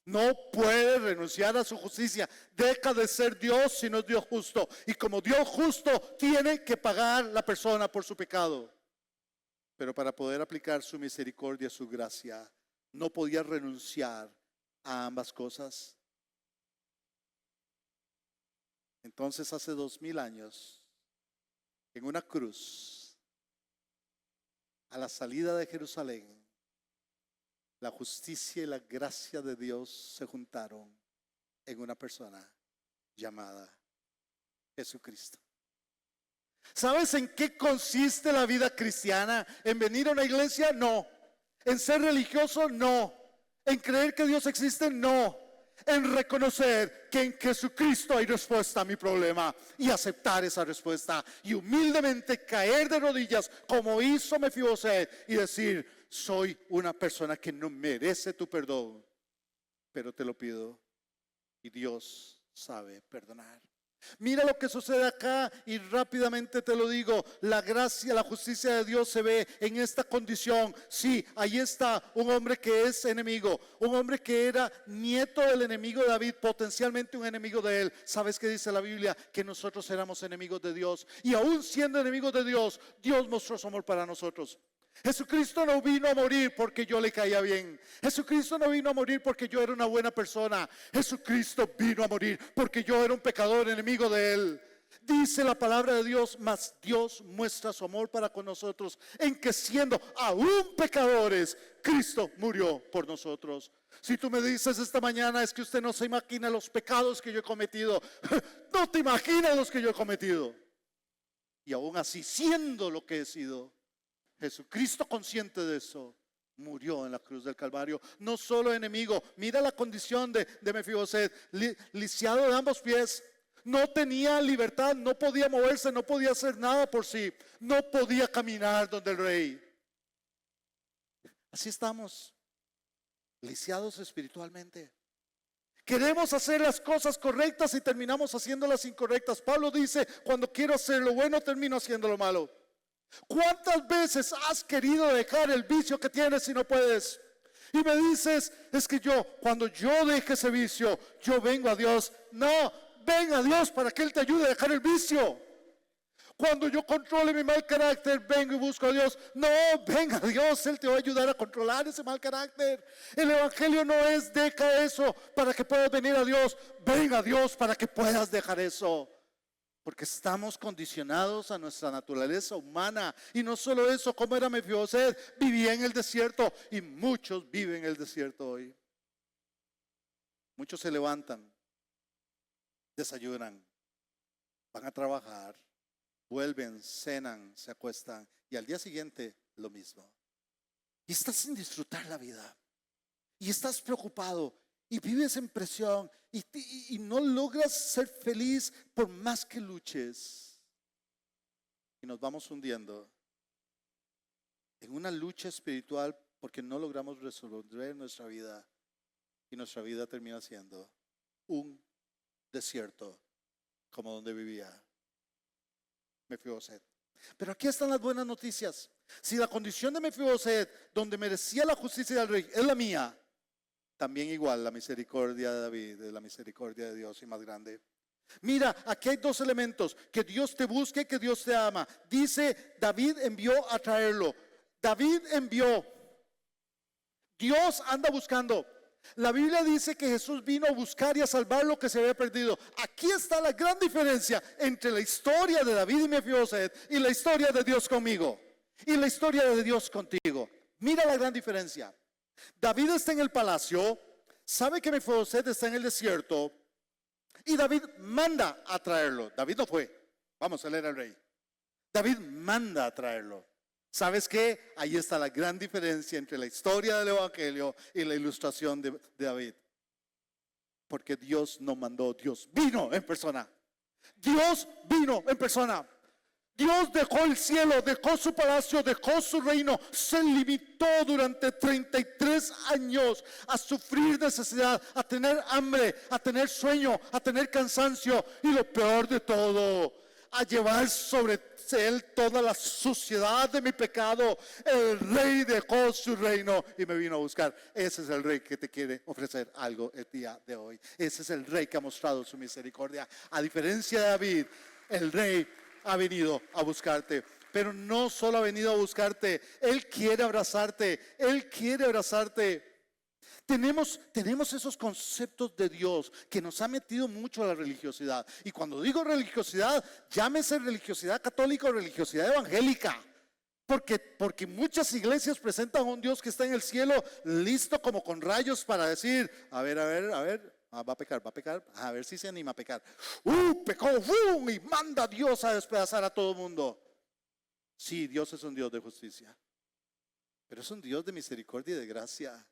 No puede renunciar a su justicia. Deja de ser Dios si no es Dios justo. Y como Dios justo, tiene que pagar la persona por su pecado. Pero para poder aplicar su misericordia, su gracia, no podía renunciar a ambas cosas. Entonces hace 2000 años, en una cruz, a la salida de Jerusalén, la justicia y la gracia de Dios se juntaron en una persona llamada Jesucristo. ¿Sabes en qué consiste la vida cristiana? ¿En venir a una iglesia? No. ¿En ser religioso? No. ¿En creer que Dios existe? No. En reconocer que en Jesucristo hay respuesta a mi problema y aceptar esa respuesta y humildemente caer de rodillas como hizo Mefiboset y decir, soy una persona que no merece tu perdón, pero te lo pido y Dios sabe perdonar. Mira lo que sucede acá y rápidamente te lo digo. La gracia, la justicia de Dios se ve en esta condición. Sí, ahí está un hombre que es enemigo, un hombre que era nieto del enemigo de David, potencialmente un enemigo de él. ¿Sabes qué dice la Biblia? Que nosotros éramos enemigos de Dios y aún siendo enemigos de Dios, Dios mostró su amor para nosotros. Jesucristo no vino a morir porque yo le caía bien. Jesucristo no vino a morir porque yo era una buena persona. Jesucristo vino a morir porque yo era un pecador enemigo de Él. Dice la palabra de Dios, mas Dios muestra su amor para con nosotros en que siendo aún pecadores, Cristo murió por nosotros. Si tú me dices esta mañana es que usted no se imagina los pecados que yo he cometido, no te imaginas los que yo he cometido. Y aún así, siendo lo que he sido, Jesucristo, consciente de eso, murió en la cruz del Calvario. No solo enemigo, mira la condición de Mefiboset, lisiado de ambos pies, no tenía libertad, no podía moverse, no podía hacer nada por sí, no podía caminar donde el rey. Así estamos, lisiados espiritualmente. Queremos hacer las cosas correctas y terminamos haciéndolas incorrectas. Pablo dice, cuando quiero hacer lo bueno, termino haciendo lo malo. ¿Cuántas veces has querido dejar el vicio que tienes y no puedes? Y me dices, es que cuando yo deje ese vicio, yo vengo a Dios. No, ven a Dios para que Él te ayude a dejar el vicio. Cuando yo controle mi mal carácter, vengo y busco a Dios. No, ven a Dios, Él te va a ayudar a controlar ese mal carácter. El evangelio no es deja eso para que puedas venir a Dios. Ven a Dios para que puedas dejar eso. Porque estamos condicionados a nuestra naturaleza humana. Y no solo eso, ¿cómo era Mefiboset? Vivía en el desierto y muchos viven en el desierto hoy. Muchos se levantan, desayunan, van a trabajar, vuelven, cenan, se acuestan y al día siguiente lo mismo. Y estás sin disfrutar la vida. Y estás preocupado y vives en presión y no logras ser feliz por más que luches. Y nos vamos hundiendo en una lucha espiritual porque no logramos resolver nuestra vida. Y nuestra vida termina siendo un desierto como donde vivía Mefiboset. Pero aquí están las buenas noticias. Si la condición de Mefiboset, donde merecía la justicia del rey, es la mía, también igual la misericordia de David es la misericordia de Dios y más grande. Mira, aquí hay dos elementos: que Dios te busque, que Dios te ama. Dice, David envió a traerlo. David envió. Dios anda buscando. La Biblia dice que Jesús vino a buscar y a salvar lo que se había perdido. Aquí está la gran diferencia entre la historia de David y Mefiboset y la historia de Dios conmigo y la historia de Dios contigo. Mira la gran diferencia. David está en el palacio, sabe que Mefiboset está en el desierto y David manda a traerlo. David no fue, vamos a leer al rey. David manda a traerlo. ¿Sabes qué? Ahí está la gran diferencia entre la historia del Evangelio y la ilustración de David. Porque Dios no mandó, Dios vino en persona. Dios vino en persona. Dios dejó el cielo, dejó su palacio, dejó su reino. Se limitó durante 33 años a sufrir necesidad, a tener hambre, a tener sueño, a tener cansancio. Y lo peor de todo, a llevar sobre él toda la suciedad de mi pecado. El rey dejó su reino y me vino a buscar. Ese es el rey que te quiere ofrecer algo el día de hoy. Ese es el rey que ha mostrado su misericordia. A diferencia de David, el rey ha venido a buscarte. Pero no solo ha venido a buscarte, Él quiere abrazarte. Él quiere abrazarte. Tenemos esos conceptos de Dios que nos ha metido mucho a la religiosidad. Y cuando digo religiosidad, llámese religiosidad católica o religiosidad evangélica. Porque muchas iglesias presentan a un Dios que está en el cielo, listo como con rayos para decir, a ver, va a pecar, a ver si se anima a pecar. Pecó, y manda a Dios a despedazar a todo el mundo. Sí, Dios es un Dios de justicia, pero es un Dios de misericordia y de gracia.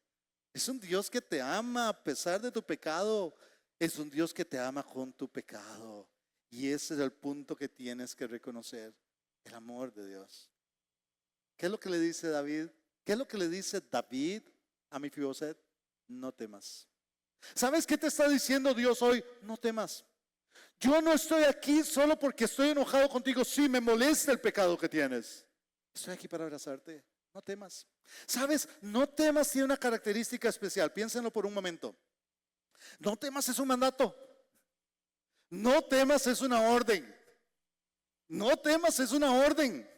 Es un Dios que te ama a pesar de tu pecado. Es un Dios que te ama con tu pecado. Y ese es el punto que tienes que reconocer: el amor de Dios. ¿Qué es lo que le dice David? ¿Qué es lo que le dice David a Mefiboset? No temas. ¿Sabes qué te está diciendo Dios hoy? No temas. Yo no estoy aquí solo porque estoy enojado contigo. Sí, me molesta el pecado que tienes. Estoy aquí para abrazarte. No temas. ¿Sabes? No temas tiene una característica especial. Piénsenlo por un momento. No temas es un mandato. No temas es una orden. No temas es una orden.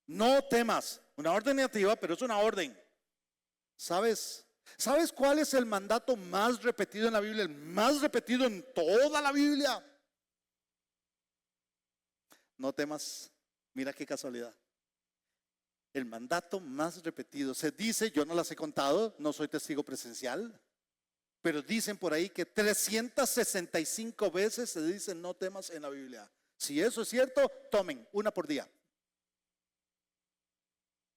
No temas. Una orden negativa, pero es una orden. ¿Sabes? ¿Sabes cuál es el mandato más repetido en la Biblia? El más repetido en toda la Biblia. No temas. Mira qué casualidad. El mandato más repetido. Se dice, yo no las he contado, no soy testigo presencial, pero dicen por ahí que 365 veces se dice no temas en la Biblia. Si eso es cierto, tomen una por día.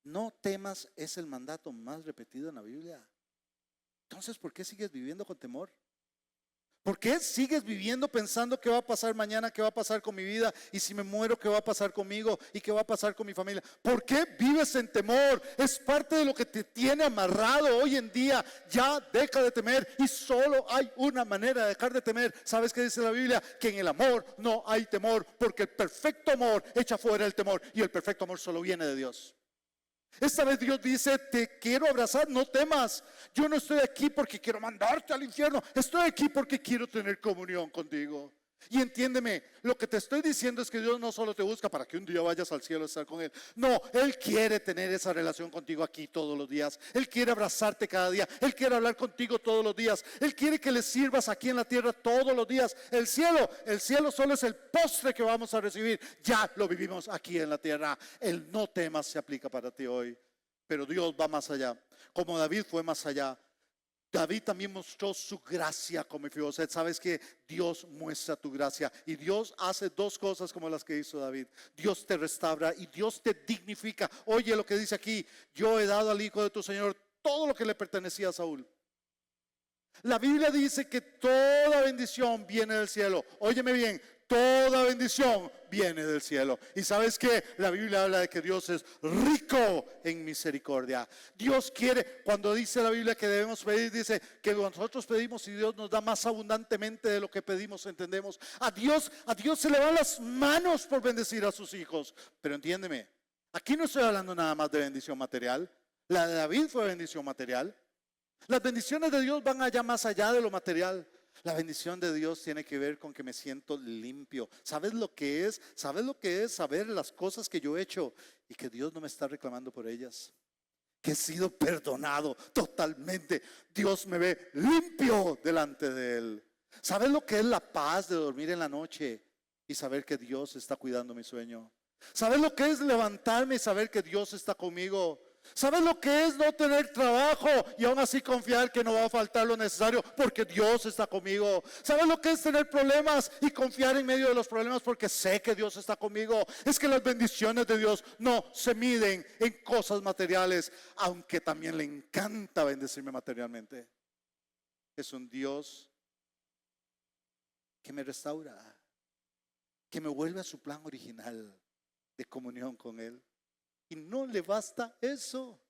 No temas es el mandato más repetido en la Biblia. Entonces, ¿por qué sigues viviendo con temor? ¿Por qué sigues viviendo pensando qué va a pasar mañana, qué va a pasar con mi vida? Y si me muero, ¿qué va a pasar conmigo? ¿Y qué va a pasar con mi familia? ¿Por qué vives en temor? Es parte de lo que te tiene amarrado hoy en día. Ya deja de temer y solo hay una manera de dejar de temer. ¿Sabes qué dice la Biblia? Que en el amor no hay temor, porque el perfecto amor echa fuera el temor y el perfecto amor solo viene de Dios. Esta vez Dios dice, te quiero abrazar, no temas. Yo no estoy aquí porque quiero mandarte al infierno. Estoy aquí porque quiero tener comunión contigo. Y entiéndeme, lo que te estoy diciendo es que Dios no solo te busca para que un día vayas al cielo a estar con Él. No, Él quiere tener esa relación contigo aquí todos los días. Él quiere abrazarte cada día. Él quiere hablar contigo todos los días. Él quiere que le sirvas aquí en la tierra todos los días. El cielo solo es el postre que vamos a recibir. Ya lo vivimos aquí en la tierra. El no temas se aplica para ti hoy. Pero Dios va más allá. Como David fue más allá. David también mostró su gracia como Mefiboset. Sabes que Dios muestra tu gracia y Dios hace dos cosas como las que hizo David. Dios te restaura y Dios te dignifica. Oye lo que dice aquí: yo he dado al hijo de tu Señor todo lo que le pertenecía a Saúl. La Biblia dice que toda bendición viene del cielo. Óyeme bien, toda bendición viene del cielo. Y sabes que la Biblia habla de que Dios es rico en misericordia. Dios quiere, cuando dice la Biblia que debemos pedir, dice que nosotros pedimos y Dios nos da más abundantemente de lo que pedimos, entendemos. A Dios se le van las manos por bendecir a sus hijos. Pero entiéndeme, aquí no estoy hablando nada más de bendición material. La de David fue bendición material. Las bendiciones de Dios van allá más allá de lo material. La bendición de Dios tiene que ver con que me siento limpio. ¿Sabes lo que es? ¿Sabes lo que es saber las cosas que yo he hecho y que Dios no me está reclamando por ellas? Que he sido perdonado totalmente. Dios me ve limpio delante de Él. ¿Sabes lo que es la paz de dormir en la noche y saber que Dios está cuidando mi sueño? ¿Sabes lo que es levantarme y saber que Dios está conmigo? ¿Sabes lo que es no tener trabajo y aún así confiar que no va a faltar lo necesario porque Dios está conmigo? ¿Sabes lo que es tener problemas y confiar en medio de los problemas porque sé que Dios está conmigo? Es que las bendiciones de Dios no se miden en cosas materiales, aunque también le encanta bendecirme materialmente. Es un Dios que me restaura, que me vuelve a su plan original de comunión con Él. Y no le basta eso,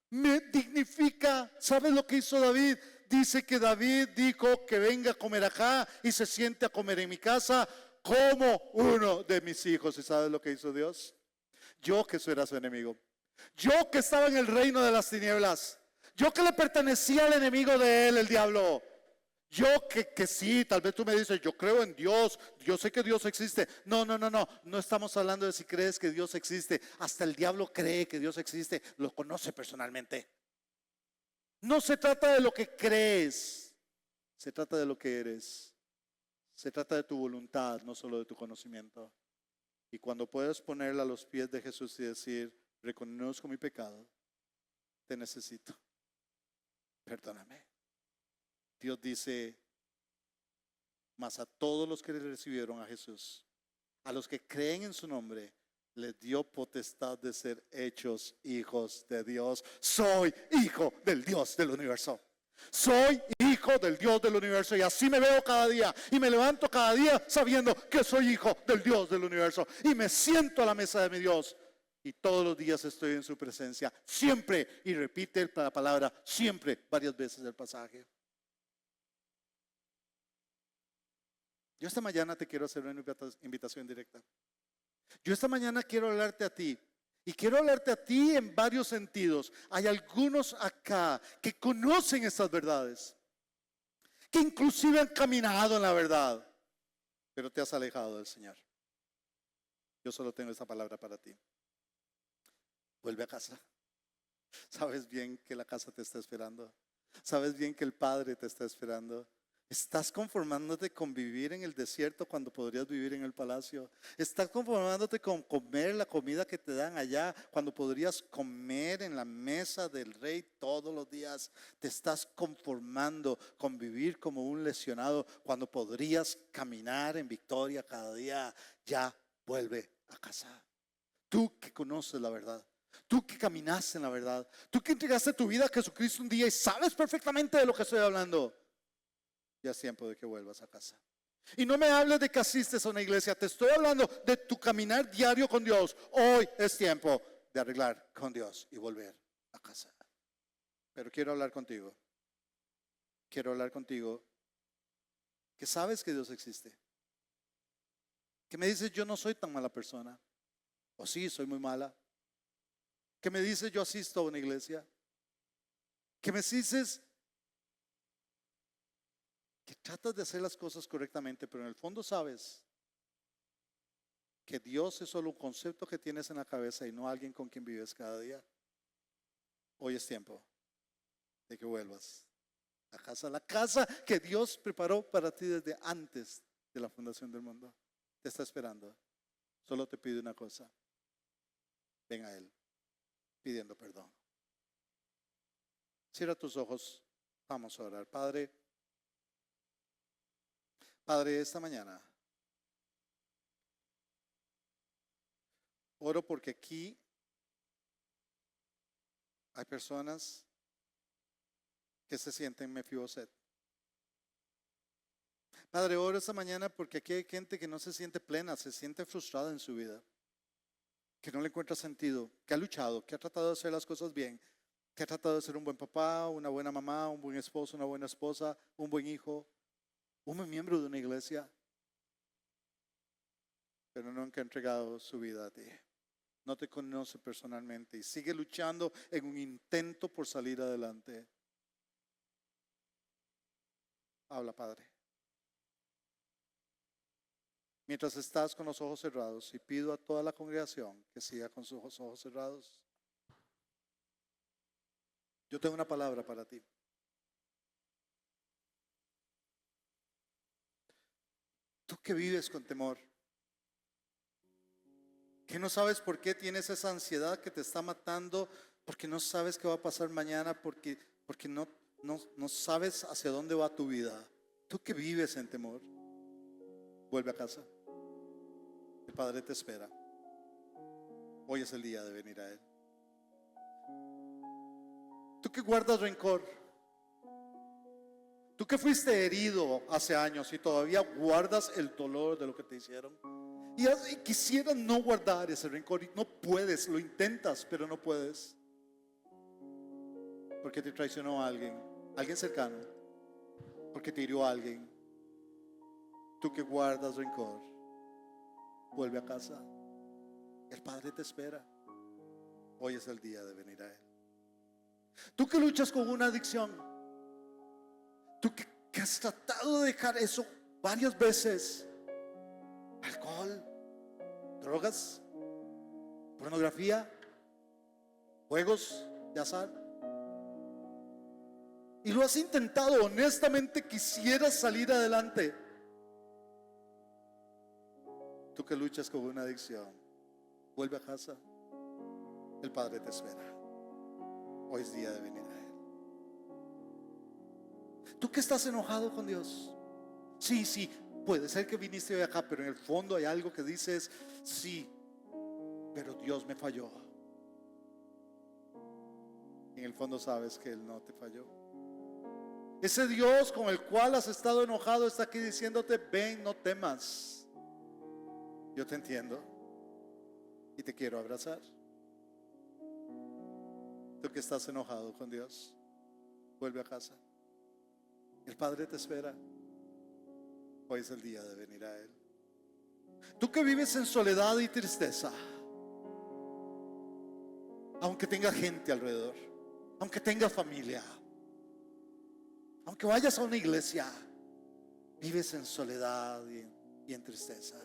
me dignifica. ¿Sabes lo que hizo David? Dice que David dijo que venga a comer acá y se siente a comer en mi casa como uno de mis hijos. ¿Y sabes lo que hizo Dios? Yo que era su enemigo, yo que estaba en el reino de las tinieblas, yo que le pertenecía al enemigo de él, el diablo. Yo que sí, tal vez tú me dices, yo creo en Dios, yo sé que Dios existe. No estamos hablando de si crees que Dios existe. Hasta el diablo cree que Dios existe, lo conoce personalmente. No se trata de lo que crees, se trata de lo que eres. Se trata de tu voluntad, no solo de tu conocimiento. Y cuando puedes ponerla a los pies de Jesús y decir, reconozco mi pecado, te necesito, perdóname. Dios dice, mas a todos los que le recibieron a Jesús, a los que creen en su nombre, les dio potestad de ser hechos hijos de Dios. Soy hijo del Dios del universo. Soy hijo del Dios del universo y así me veo cada día y me levanto cada día sabiendo que soy hijo del Dios del universo y me siento a la mesa de mi Dios y todos los días estoy en su presencia, siempre, y repite la palabra siempre varias veces el pasaje. Yo esta mañana te quiero hacer una invitación directa. Yo esta mañana quiero hablarte a ti. Y quiero hablarte a ti en varios sentidos. Hay algunos acá que conocen estas verdades. Que inclusive han caminado en la verdad. Pero te has alejado del Señor. Yo solo tengo esta palabra para ti. Vuelve a casa. Sabes bien que la casa te está esperando. Sabes bien que el Padre te está esperando. ¿Estás conformándote con vivir en el desierto cuando podrías vivir en el palacio? ¿Estás conformándote con comer la comida que te dan allá cuando podrías comer en la mesa del rey todos los días? ¿Te estás conformando con vivir como un lesionado cuando podrías caminar en victoria cada día? Ya vuelve a casa. Tú que conoces la verdad. Tú que caminaste en la verdad. Tú que entregaste tu vida a Jesucristo un día y sabes perfectamente de lo que estoy hablando. Ya es tiempo de que vuelvas a casa. Y no me hables de que asistes a una iglesia. Te estoy hablando de tu caminar diario con Dios. Hoy es tiempo de arreglar con Dios y volver a casa. Pero quiero hablar contigo. Quiero hablar contigo que sabes que Dios existe. Que me dices, yo no soy tan mala persona. O sí, soy muy mala. Que me dices, yo asisto a una iglesia. Que me dices, que tratas de hacer las cosas correctamente, pero en el fondo sabes que Dios es solo un concepto que tienes en la cabeza y no alguien con quien vives cada día. Hoy es tiempo de que vuelvas a casa, la casa que Dios preparó para ti desde antes de la fundación del mundo. Te está esperando. Solo te pide una cosa. Ven a Él pidiendo perdón. Cierra tus ojos. Vamos a orar. Padre, esta mañana oro porque aquí hay personas que se sienten Mefiboset. Padre, oro esta mañana porque aquí hay gente que no se siente plena, se siente frustrada en su vida, que no le encuentra sentido, que ha luchado, que ha tratado de hacer las cosas bien, que ha tratado de ser un buen papá, una buena mamá, un buen esposo, una buena esposa, un buen hijo, un buen miembro de una iglesia, pero nunca ha entregado su vida a ti. No te conoce personalmente y sigue luchando en un intento por salir adelante. Habla, Padre. Mientras estás con los ojos cerrados, y pido a toda la congregación que siga con sus ojos cerrados. Yo tengo una palabra para ti. Tú que vives con temor, que no sabes por qué tienes esa ansiedad que te está matando, porque no sabes qué va a pasar mañana, porque no sabes hacia dónde va tu vida. Tú que vives en temor, vuelve a casa. El Padre te espera. Hoy es el día de venir a Él. Tú que guardas rencor, tú que fuiste herido hace años y todavía guardas el dolor de lo que te hicieron, y quisieras no guardar ese rencor y no puedes, lo intentas pero no puedes, porque te traicionó a alguien cercano, porque te hirió a alguien. Tú que guardas rencor, vuelve a casa. El Padre te espera. Hoy es el día de venir a Él. Tú que luchas con una adicción, tú que has tratado de dejar eso varias veces, alcohol, drogas, pornografía, juegos de azar, y lo has intentado, honestamente quisieras salir adelante. Tú que luchas con una adicción, vuelve a casa. El Padre te espera. Hoy es día de venir a Él. Tú que estás enojado con Dios, sí, puede ser que viniste hoy acá, pero en el fondo hay algo que dices, sí, pero Dios me falló. En el fondo sabes que Él no te falló. Ese Dios con el cual has estado enojado está aquí diciéndote, ven, no temas. Yo te entiendo y te quiero abrazar. Tú que estás enojado con Dios, vuelve a casa. El Padre te espera. Hoy es el día de venir a Él. Tú que vives en soledad y tristeza, aunque tengas gente alrededor, aunque tengas familia, aunque vayas a una iglesia, vives en soledad y en tristeza.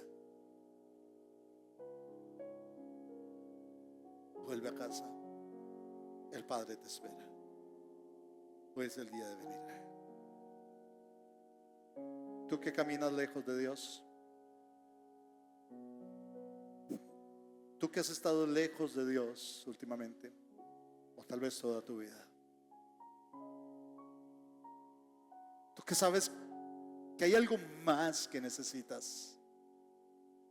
Vuelve a casa. El Padre te espera. Hoy es el día de venir a Él. Tú que caminas lejos de Dios, tú que has estado lejos de Dios últimamente, o tal vez toda tu vida, tú que sabes que hay algo más que necesitas,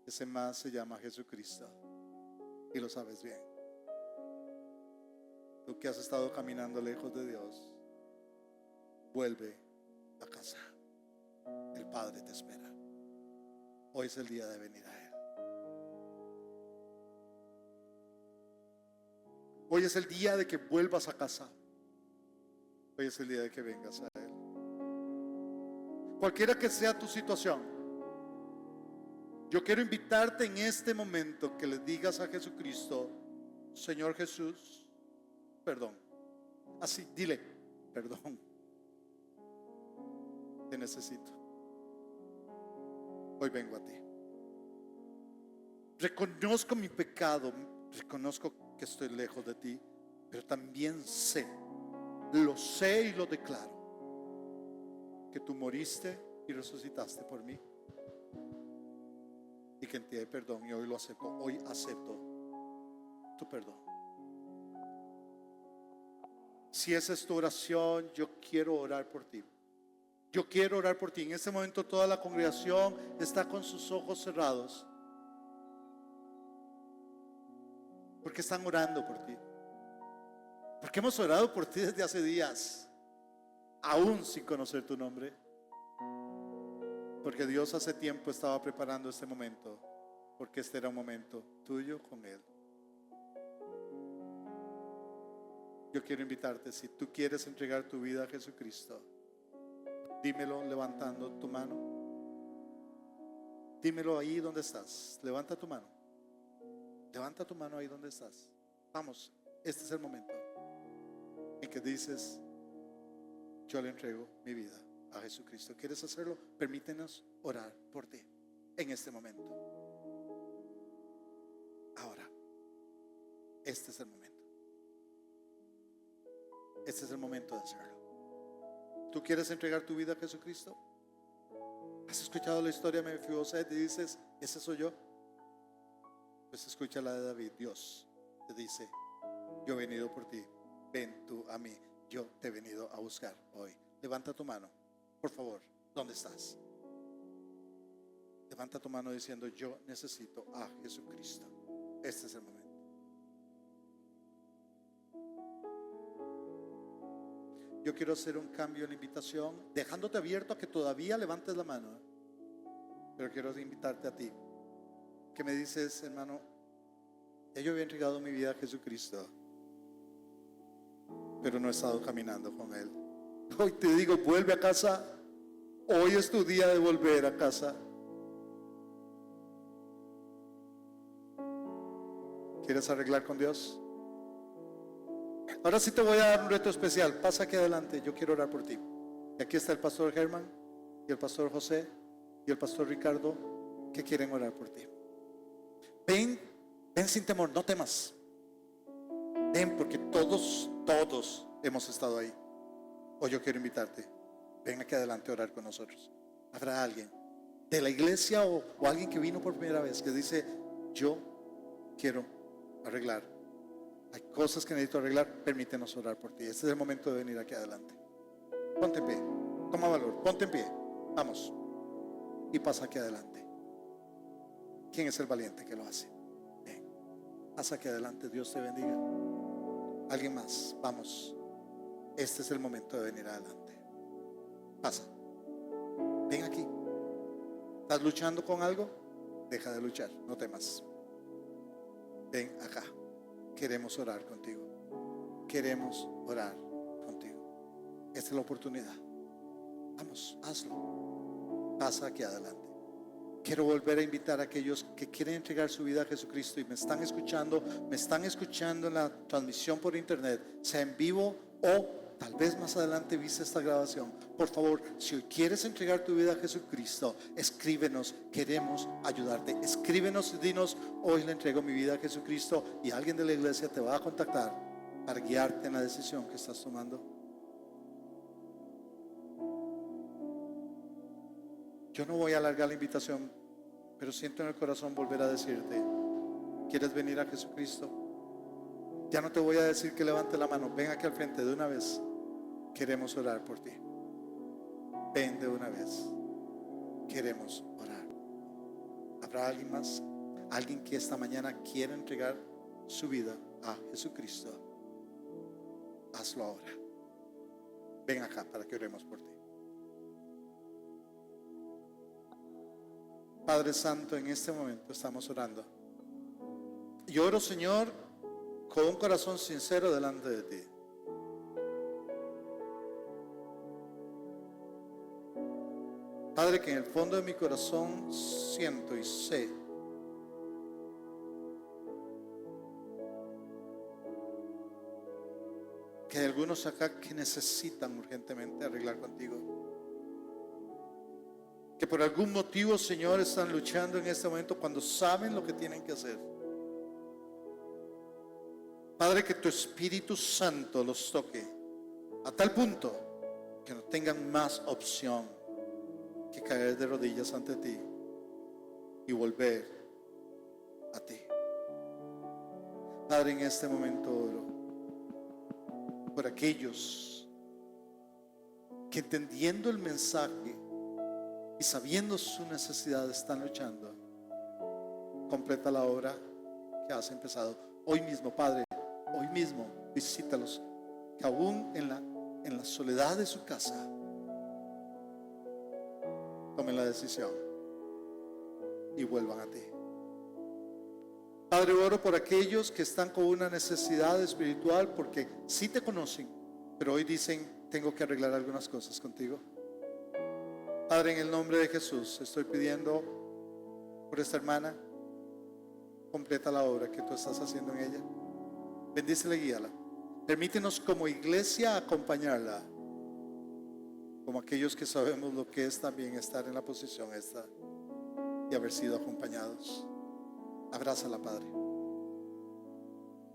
ese más se llama Jesucristo y lo sabes bien. Tú que has estado caminando lejos de Dios, vuelve a casa. El Padre te espera. Hoy es el día de venir a Él. Hoy es el día de que vuelvas a casa. Hoy es el día de que vengas a Él. Cualquiera que sea tu situación, yo quiero invitarte en este momento que le digas a Jesucristo, Señor Jesús, perdón. Así, dile, perdón. te necesito. Hoy vengo a ti. Reconozco mi pecado, reconozco que estoy lejos de ti, pero también lo sé y lo declaro, que tú moriste y resucitaste por mí, y que en ti hay perdón, y hoy lo acepto. Hoy acepto tu perdón. Si esa es tu oración, yo quiero orar por ti. Yo quiero orar por ti. En este momento toda la congregación está con sus ojos cerrados, porque están orando por ti. Porque hemos orado por ti desde hace días, aún sin conocer tu nombre. Porque Dios hace tiempo estaba preparando este momento, porque este era un momento tuyo con Él. Yo quiero invitarte, si tú quieres entregar tu vida a Jesucristo, dímelo levantando tu mano. Dímelo ahí donde estás. Levanta tu mano. Levanta tu mano ahí donde estás. Vamos, este es el momento en que dices: yo le entrego mi vida a Jesucristo. ¿Quieres hacerlo? Permítenos orar por ti en este momento. Ahora, este es el momento. Este es el momento de hacerlo. ¿Tú quieres entregar tu vida a Jesucristo? ¿Has escuchado la historia de Mefiboset y dices: ese soy yo? Pues escucha la de David. Dios te dice: yo he venido por ti, ven tú a mí, yo te he venido a buscar hoy. Levanta tu mano, por favor. ¿Dónde estás? Levanta tu mano diciendo: yo necesito a Jesucristo. Este es el momento. Yo quiero hacer un cambio en la invitación, dejándote abierto a que todavía levantes la mano, pero quiero invitarte a ti, que me dices: hermano, ya yo había entregado mi vida a Jesucristo, pero no he estado caminando con Él. Hoy te digo: vuelve a casa. Hoy es tu día de volver a casa. ¿Quieres arreglar con Dios? Ahora sí te voy a dar un reto especial. Pasa aquí adelante, yo quiero orar por ti. Y aquí está el pastor Germán y el pastor José y el pastor Ricardo, que quieren orar por ti. Ven sin temor, no temas. Ven, porque todos hemos estado ahí. Hoy yo quiero invitarte. Ven aquí adelante a orar con nosotros. Habrá alguien de la iglesia o alguien que vino por primera vez que dice: yo quiero arreglar. Hay cosas que necesito arreglar, permítenos orar por ti. Este es el momento de venir aquí adelante. Ponte en pie, toma valor, ponte en pie. Vamos, y pasa aquí adelante. ¿Quién es el valiente que lo hace? Ven, pasa aquí adelante, Dios te bendiga. Alguien más, vamos. Este es el momento de venir adelante. Pasa, ven aquí. ¿Estás luchando con algo? Deja de luchar, no temas. Ven acá. Queremos orar contigo. Queremos orar contigo. Esta es la oportunidad. Vamos, hazlo. Pasa aquí adelante. Quiero volver a invitar a aquellos que quieren entregar su vida a Jesucristo y me están escuchando en la transmisión por internet, sea en vivo o tal vez más adelante viste esta grabación. Por favor, si hoy quieres entregar tu vida a Jesucristo, escríbenos, queremos ayudarte. Escríbenos y dinos: hoy le entrego mi vida a Jesucristo, y alguien de la iglesia te va a contactar para guiarte en la decisión que estás tomando. Yo no voy a alargar la invitación, pero siento en el corazón volver a decirte: ¿quieres venir a Jesucristo? Ya no te voy a decir que levante la mano. Ven aquí al frente de una vez. Queremos orar por ti. Ven de una vez. Queremos orar. ¿Habrá alguien más? Alguien que esta mañana quiera entregar su vida a Jesucristo. Hazlo ahora. Ven acá para que oremos por ti. Padre Santo, en este momento estamos orando. Yo oro, Señor, con un corazón sincero delante de ti. Padre, que en el fondo de mi corazón siento y sé que hay algunos acá que necesitan urgentemente arreglar contigo. que por algún motivo, Señor, están luchando en este momento cuando saben lo que tienen que hacer. Padre, que tu Espíritu Santo los toque a tal punto que no tengan más opción que caer de rodillas ante ti y volver a ti. Padre, en este momento oro por aquellos que, entendiendo el mensaje y sabiendo su necesidad, están luchando. Completa la obra que has empezado hoy mismo, Padre. Hoy mismo visítalos, que aún en la soledad de su casa tomen la decisión y vuelvan a ti. Padre, oro por aquellos que están con una necesidad espiritual porque sí te conocen, pero hoy dicen: tengo que arreglar algunas cosas contigo. Padre, en el nombre de Jesús estoy pidiendo por esta hermana, completa la obra que tú estás haciendo en ella. Bendícela y guíala. Permítenos como iglesia acompañarla, como aquellos que sabemos lo que es también estar en la posición esta y haber sido acompañados. Abrázala, Padre.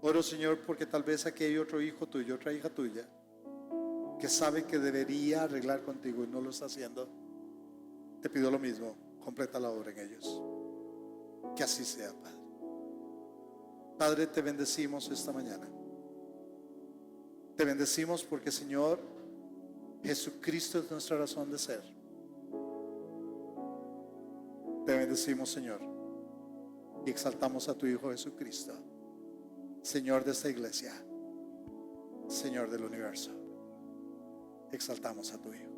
Oro, Señor, porque tal vez aquí hay otro hijo tuyo, otra hija tuya, que sabe que debería arreglar contigo y no lo está haciendo. Te pido lo mismo, completa la obra en ellos. Que así sea, Padre. Padre, te bendecimos esta mañana. Te bendecimos porque, Señor, Jesucristo es nuestra razón de ser. Te bendecimos, Señor, y exaltamos a tu Hijo Jesucristo, Señor de esta iglesia, Señor del universo. Exaltamos a tu Hijo.